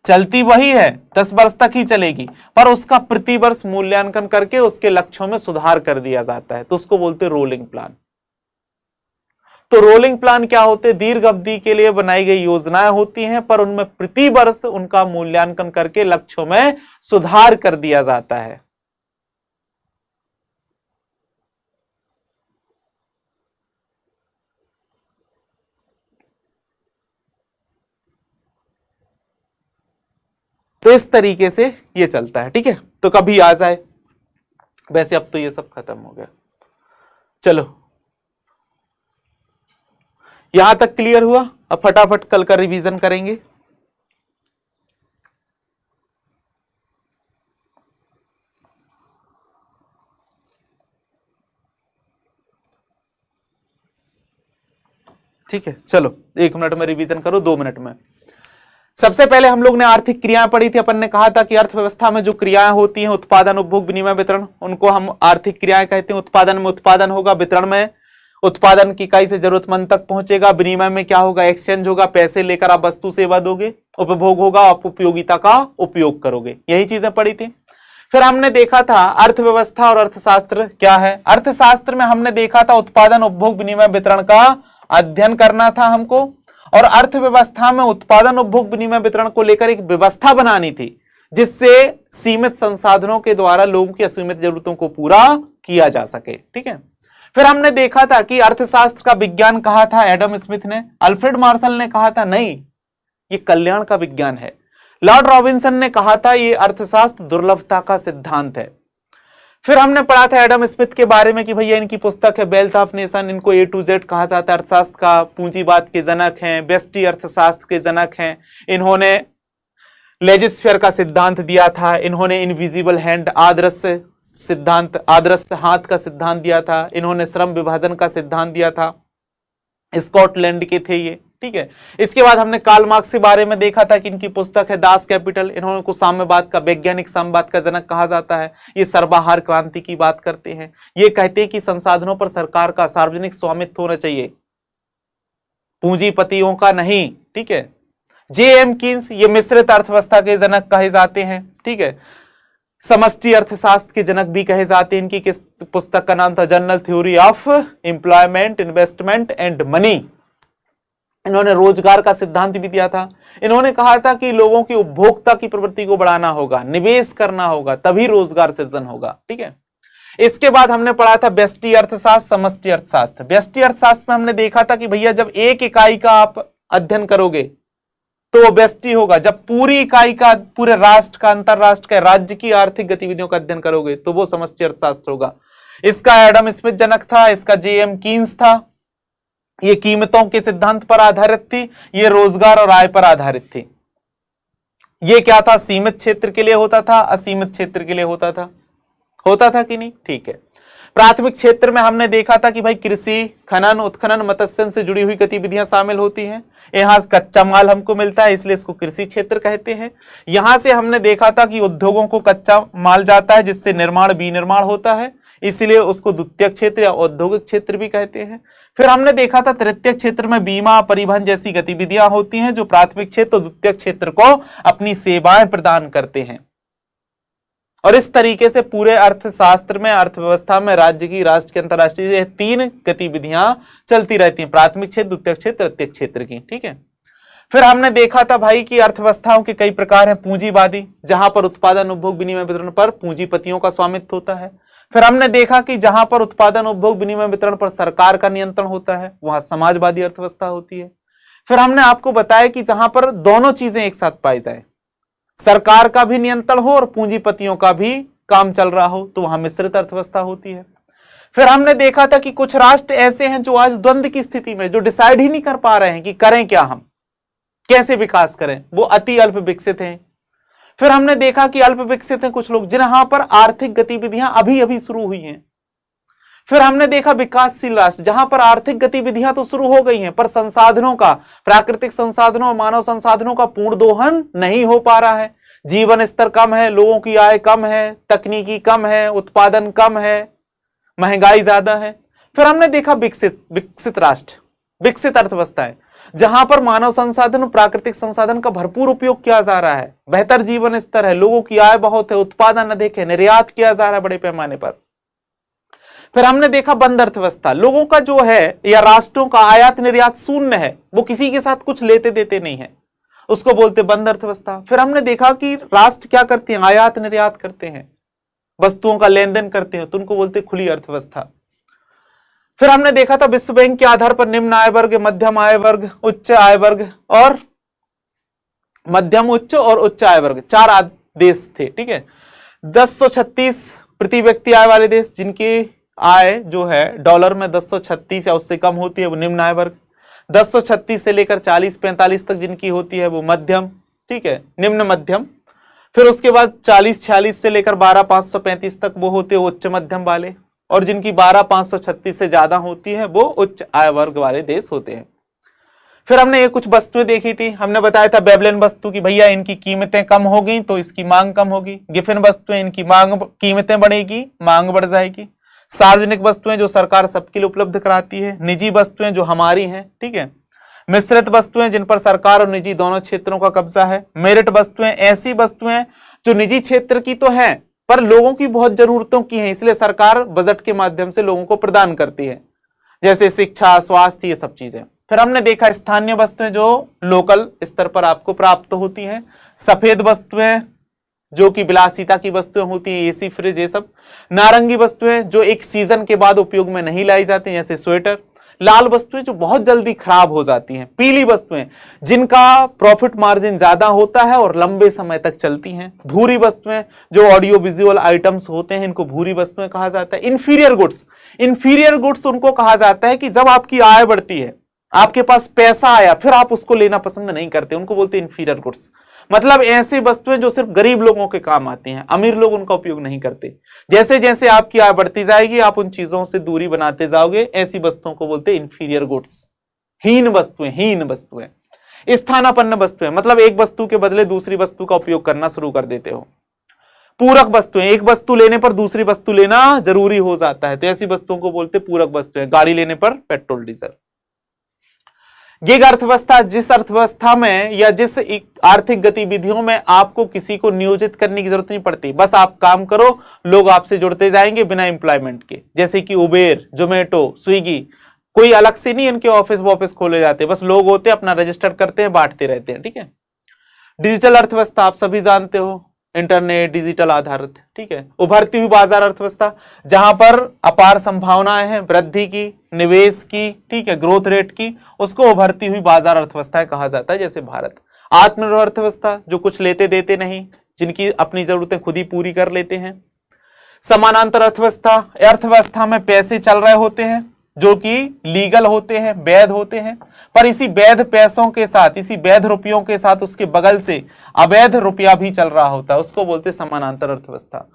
चलती वही है, 10 वर्ष तक ही चलेगी, पर उसका प्रति वर्ष मूल्यांकन करके उसके लक्ष्यों में सुधार कर दिया जाता है, तो उसको बोलते हैं रोलिंग प्लान। तो रोलिंग प्लान क्या होते हैं, दीर्घ अवधि के लिए बनाई गई योजनाएं होती हैं, पर उनमें प्रति वर्ष उनका मूल्यांकन करके लक्ष्यों में सुधार कर दिया जाता है। तो इस तरीके से ये चलता है। ठीक है, तो कभी आ जाए, वैसे अब तो ये सब खत्म हो गया। चलो, यहां तक क्लियर हुआ। अब फटाफट कल का रिवीजन करेंगे। ठीक है, चलो 1 मिनट में रिवीजन करो, 2 मिनट में। सबसे पहले हम लोग ने आर्थिक क्रियाएं पढ़ी थी। अपन ने कहा था कि अर्थव्यवस्था में जो क्रियाएं होती हैं, उत्पादन, उपभोग, विनिमय, वितरण, उनको हम आर्थिक क्रियाएं कहते हैं। उत्पादन में उत्पादन होगा, वितरण में उत्पादन की इकाई से जरूरतमंद तक पहुंचेगा, विनिमय में क्या होगा, एक्सचेंज होगा, पैसे लेकर आप वस्तु सेवा दोगे, उपभोग होगा, आप उपयोगिता का उपयोग करोगे। यही चीजें पढ़ी थी। फिर हमने देखा था अर्थव्यवस्था और अर्थशास्त्र क्या है। अर्थशास्त्र में हमने देखा था उत्पादन, उपभोग, विनिमय, वितरण का अध्ययन करना था हमको, और अर्थव्यवस्था में उत्पादन, उपभोग, विनिमय, वितरण को लेकर एक व्यवस्था बनानी थी, जिससे सीमित संसाधनों के द्वारा लोगों की असीमित जरूरतों को पूरा किया जा सके। ठीक है, फिर हमने देखा था कि अर्थशास्त्र का विज्ञान कहा था एडम स्मिथ ने, अल्फ्रेड मार्शल ने कहा था नहीं ये कल्याण का विज्ञान है, लॉर्ड रॉबिन्सन ने कहा था ये अर्थशास्त्र दुर्लभता का सिद्धांत है। फिर हमने पढ़ा था एडम स्मिथ के बारे में कि भैया इनकी पुस्तक है वेल्थ ऑफ नेशन, इनको A to Z कहा जाता है, अर्थशास्त्र का पूंजीवाद के जनक हैं, व्यष्टि अर्थशास्त्र के जनक हैं। इन्होंने लेजिस्फेयर का सिद्धांत दिया था, इन्होंने इनविजिबल हैंड, आदर्श सिद्धांत, आदर्श हाथ का सिद्धांत दिया था, इन्होंने श्रम विभाजन का सिद्धांत दिया था, स्कॉटलैंड के थे ये। ठीक है, इसके बाद हमने कार्ल मार्क्स के बारे में देखा था कि इनकी पुस्तक है दास कैपिटल, इन्होंने को साम्यवाद का, वैज्ञानिक साम्यवाद का जनक कहा जाता है। ये सर्वाहार क्रांति की बात करते हैं, ये कहते हैं कि संसाधनों पर सरकार का सार्वजनिक स्वामित्व होना चाहिए, पूंजीपतियों का नहीं। ठीक है, J.M. कीन्स ये मिश्रित अर्थव्यवस्था के जनक कहे जाते हैं। ठीक है, समष्टि अर्थशास्त्र के जनक भी कहे जाते हैं। इनकी किस पुस्तक का नाम था? General theory of employment, investment and money. इन्होंने रोजगार का सिद्धांत भी दिया था। इन्होंने कहा था कि लोगों की उपभोक्ता की प्रवृत्ति को बढ़ाना होगा, निवेश करना होगा, तभी रोजगार सृजन होगा। ठीक है। इसके बाद हमने पढ़ा था व्यष्टि अर्थशास्त्र, समष्टि अर्थशास्त्र। व्यष्टि अर्थशास्त्र में हमने देखा था कि भैया जब एक इकाई का आप अध्ययन करोगे तो वो व्यष्टि होगा, जब पूरी इकाई का, पूरे राष्ट्र का, अंतरराष्ट्र का, राज्य की आर्थिक गतिविधियों का अध्ययन करोगे तो वो समष्टि अर्थशास्त्र होगा। इसका एडम स्मिथ जनक था, इसका जेएम कीन्स था। ये कीमतों के सिद्धांत पर आधारित थी, ये रोजगार और आय पर आधारित थी। ये क्या था? सीमित क्षेत्र के लिए होता था, असीमित क्षेत्र के लिए होता था कि नहीं? ठीक है। प्राथमिक क्षेत्र में हमने देखा था कि भाई कृषि, खनन, उत्खनन, मत्स्य से जुड़ी हुई गतिविधियां शामिल होती हैं। यहां कच्चा माल हमको मिलता है, इसलिए इसको कृषि क्षेत्र कहते हैं। यहां से हमने देखा था कि उद्योगों को कच्चा माल जाता है, जिससे निर्माण विनिर्माण होता है, इसलिए उसको द्वितीयक क्षेत्र या औद्योगिक क्षेत्र भी कहते हैं। फिर हमने देखा था तृतीयक क्षेत्र में बीमा, परिवहन जैसी गतिविधियां होती हैं, जो प्राथमिक क्षेत्र और द्वितीयक क्षेत्र को अपनी सेवाएं प्रदान करते हैं। और इस तरीके से पूरे अर्थशास्त्र में, अर्थव्यवस्था में राज्य की, राष्ट्र की, अंतरराष्ट्रीय, ये तीन गतिविधियां चलती रहती हैं, प्राथमिक क्षेत्र, द्वितीयक क्षेत्र, तृतीयक क्षेत्र की। ठीक है। फिर हमने देखा था भाई कि अर्थव्यवस्थाओं के कई प्रकार हैं। पूंजीवादी, जहां पर उत्पादन, उपभोग, विनिमय, वितरण पर पूंजीपतियों का स्वामित्व होता है। फिर हमने देखा कि जहां पर उत्पादन, उपभोग, विनिमय, वितरण पर सरकार का नियंत्रण होता है, वहां समाजवादी अर्थव्यवस्था होती है। फिर हमने आपको बताया कि जहां पर दोनों चीजें एक साथ पाई जाए, सरकार का भी नियंत्रण हो और पूंजीपतियों का भी काम चल रहा हो, तो वहां मिश्रित अर्थव्यवस्था होती है। फिर हमने देखा था कि कुछ राष्ट्र ऐसे हैं जो आज द्वंद्व की स्थिति में, जो डिसाइड ही नहीं कर पा रहे हैं कि करें क्या, हम कैसे विकास करें, वो अति अल्प विकसित हैं। फिर हमने देखा कि अल्प विकसित हैं कुछ लोग जिन्हां पर आर्थिक गतिविधियां अभी अभी शुरू हुई हैं। फिर हमने देखा विकासशील राष्ट्र, जहां पर आर्थिक गतिविधियां तो शुरू हो गई हैं, पर संसाधनों का, प्राकृतिक संसाधनों और मानव संसाधनों का पूर्ण दोहन नहीं हो पा रहा है। जीवन स्तर कम है, लोगों की आय कम है, तकनीकी कम है, उत्पादन कम है, महंगाई ज्यादा है। फिर हमने देखा विकसित राष्ट्र, विकसित अर्थव्यवस्थाएं, जहां पर मानव संसाधन, प्राकृतिक संसाधन का भरपूर उपयोग किया जा रहा है, बेहतर जीवन स्तर है, लोगों की आय बहुत है, उत्पादन अधिक है, निर्यात किया जा रहा है बड़े पैमाने पर। फिर हमने देखा बंद अर्थव्यवस्था, लोगों का जो है या राष्ट्रों का आयात निर्यात शून्य है, वो किसी के साथ कुछ लेते देते नहीं है, उसको बोलते बंद अर्थव्यवस्था। फिर हमने देखा कि राष्ट्र क्या करते हैं, आयात निर्यात करते हैं, वस्तुओं का लेन देन करते हैं, तो उनको बोलते खुली अर्थव्यवस्था। फिर हमने देखा था विश्व बैंक के आधार पर निम्न आय वर्ग, मध्यम आय वर्ग, उच्च आय वर्ग और मध्यम, उच्च और उच्च आय वर्ग, चार देश थे। ठीक है। 1036 प्रति व्यक्ति आय वाले देश, जिनकी आय जो है डॉलर में 1036 या उससे कम होती है, वो निम्न आय वर्ग। 1036 से लेकर 40-45 तक जिनकी होती है वो मध्यम, ठीक है, निम्न मध्यम। फिर उसके बाद 40-46 से लेकर 12,535 तक वो होते हैं उच्च मध्यम वाले, और जिनकी 12,536 से ज्यादा होती है वो उच्च आय वर्ग वाले देश होते हैं। फिर हमने ये कुछ वस्तुएं देखी थी, हमने बताया था बेबलिन वस्तु की भैया इनकी कीमतें कम हो गई तो इसकी मांग कम होगी। गिफिन वस्तुएं, इनकी मांग, कीमतें बढ़ेगी, मांग बढ़ जाएगी। सार्वजनिक वस्तुएं जो सरकार सबके लिए उपलब्ध कराती है, निजी वस्तुएं जो हमारी हैं, ठीक है, मिश्रित वस्तुएं जिन पर सरकार और निजी दोनों क्षेत्रों का कब्जा है। मेरिट वस्तुएं, ऐसी वस्तुएं जो निजी क्षेत्र की तो हैं पर लोगों की बहुत जरूरतों की हैं, इसलिए सरकार बजट के माध्यम से लोगों को प्रदान करती है, जैसे शिक्षा, स्वास्थ्य, ये सब चीजें। फिर हमने देखा स्थानीय वस्तुएं जो लोकल स्तर पर आपको प्राप्त होती हैं। सफेद वस्तुएं जो कि विलासिता की वस्तुएं होती हैं, एसी, फ्रिज, ये सब। नारंगी वस्तुएं जो एक सीजन के बाद उपयोग में नहीं लाई जाती, जैसे स्वेटर। लाल वस्तुएं जो बहुत जल्दी खराब हो जाती हैं। पीली वस्तुएं जिनका प्रॉफिट मार्जिन ज्यादा होता है और लंबे समय तक चलती हैं। भूरी वस्तुएं जो ऑडियो विजुअल आइटम्स होते हैं, इनको भूरी वस्तुएं कहा जाता है। इंफीरियर गुड्स, इंफीरियर गुड्स उनको कहा जाता है कि जब आपकी आय बढ़ती है, आपके पास पैसा आया, फिर आप उसको लेना पसंद नहीं करते, उनको बोलते हैं इंफीरियर गुड्स। मतलब ऐसी वस्तुएं जो सिर्फ गरीब लोगों के काम आती हैं, अमीर लोग उनका उपयोग नहीं करते। जैसे जैसे आपकी आय बढ़ती जाएगी आप उन चीजों से दूरी बनाते जाओगे, ऐसी वस्तुओं को बोलते हैं इंफीरियर गुड्स। हीन वस्तुएं, हीन वस्तुएं। स्थानापन्न वस्तुएं, मतलब एक वस्तु के बदले दूसरी वस्तु का उपयोग करना शुरू कर देते हो। पूरक वस्तुएं, एक वस्तु लेने पर दूसरी वस्तु लेना जरूरी हो जाता है, तो ऐसी वस्तुओं को बोलते पूरक वस्तुएं। गाड़ी लेने पर पेट्रोल, डीजल। गिग अर्थव्यवस्था जिस अर्थव्यवस्था में या जिस आर्थिक गतिविधियों में आपको किसी को नियोजित करने की जरूरत नहीं पड़ती, बस आप काम करो, लोग आपसे जुड़ते जाएंगे बिना एम्प्लॉयमेंट के, जैसे कि उबेर, जोमेटो, स्विगी, कोई अलग से नहीं इनके ऑफिस वॉफिस खोले जाते, बस लोग होते हैं, अपना रजिस्टर करते हैं, बांटते रहते हैं, ठीक है। डिजिटल अर्थव्यवस्था आप सभी जानते हो, इंटरनेट डिजिटल आधारित, ठीक है। उभरती हुई बाजार अर्थव्यवस्था जहां पर अपार संभावनाएं हैं वृद्धि की, निवेश की, ठीक है, ग्रोथ रेट की, उसको उभरती हुई बाजार अर्थव्यवस्था कहा जाता है, जैसे भारत। आत्मनिर्भर अर्थव्यवस्था जो कुछ लेते देते नहीं, जिनकी अपनी जरूरतें खुद ही पूरी कर लेते हैं। समानांतर अर्थव्यवस्था, अर्थव्यवस्था में पैसे चल रहे होते हैं जो कि लीगल होते हैं, वैध होते हैं, पर इसी वैध पैसों के साथ, इसी वैध रुपयों के साथ उसके बगल से अवैध रुपया भी चल रहा होता है, उसको बोलते हैं समानांतर अर्थव्यवस्था।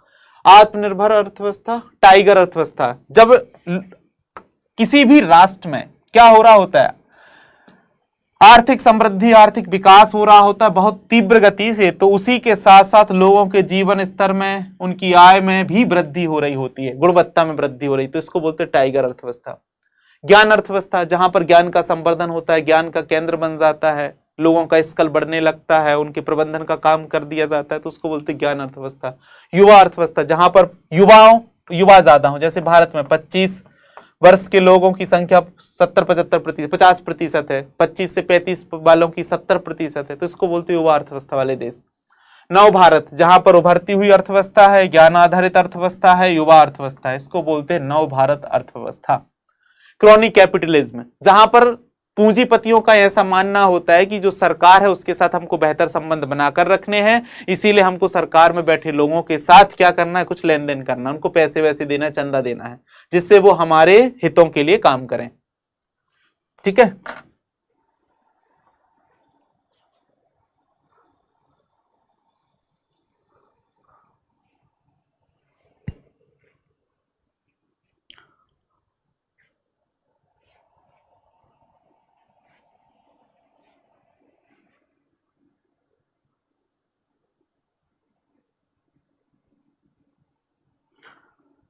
आत्मनिर्भर अर्थव्यवस्था, टाइगर अर्थव्यवस्था, जब किसी भी राष्ट्र में क्या हो रहा होता है, आर्थिक समृद्धि, आर्थिक विकास हो रहा होता है बहुत तीव्र गति से, तो उसी के साथ साथ लोगों के जीवन स्तर में, उनकी आय में भी वृद्धि हो रही होती है, गुणवत्ता में वृद्धि हो रही, तो इसको बोलते हैं टाइगर अर्थव्यवस्था। ज्ञान अर्थव्यवस्था, जहां पर ज्ञान का संवर्धन होता है, ज्ञान का केंद्र बन जाता है, लोगों का स्किल बढ़ने लगता है, उनके प्रबंधन का काम कर दिया जाता है, तो उसको बोलते हैं ज्ञान अर्थव्यवस्था। युवा अर्थव्यवस्था, जहां पर युवा ज्यादा हो, जैसे भारत में 25 वर्ष के लोगों की संख्या 70-75%, 50% है, 25 से 35 वालों की 70% है, तो इसको बोलते हैं युवा अर्थव्यवस्था वाले देश। नव भारत, जहां पर उभरती हुई अर्थव्यवस्था है, ज्ञान आधारित अर्थव्यवस्था है, युवा अर्थव्यवस्था है, इसको बोलते हैं नव भारत अर्थव्यवस्था। क्रॉनिक कैपिटलिज्म, जहां पर पूंजीपतियों का ऐसा मानना होता है कि जो सरकार है उसके साथ हमको बेहतर संबंध बनाकर रखने हैं, इसीलिए हमको सरकार में बैठे लोगों के साथ क्या करना है, कुछ लेन देन करना, उनको पैसे वैसे देना, चंदा देना है, जिससे वो हमारे हितों के लिए काम करें, ठीक है।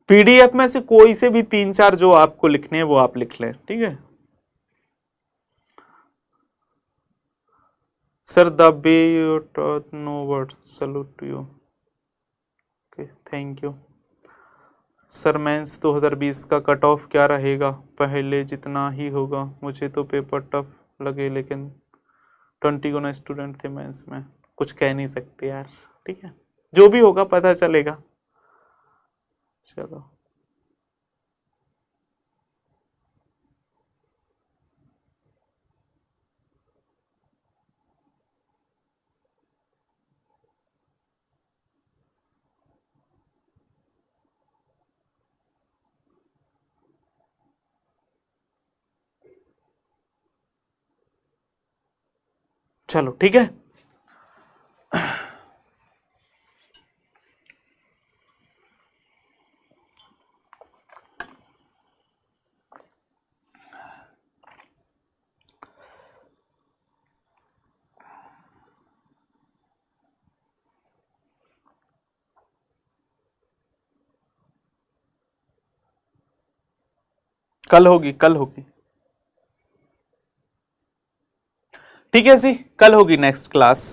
पीडीएफ में से कोई से भी 3-4 जो आपको लिखने हैं वो आप लिख लें, ठीक है। Sir the way you taught no word, salute to you, okay, thank you. Sir mains 2020 का कट ऑफ क्या रहेगा? पहले जितना ही होगा। मुझे तो पेपर टफ लगे, लेकिन 20 गुना स्टूडेंट थे मेंस में, कुछ कह नहीं सकते यार, ठीक है, जो भी होगा पता चलेगा। चलो चलो ठीक है। कल होगी, कल होगी, ठीक है जी, कल होगी नेक्स्ट क्लास।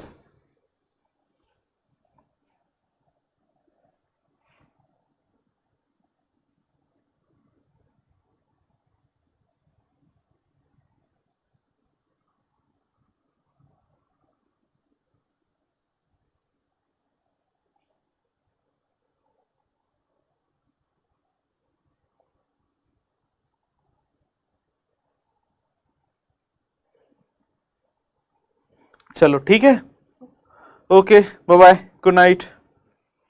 चलो ठीक है, okay, bye bye, good night.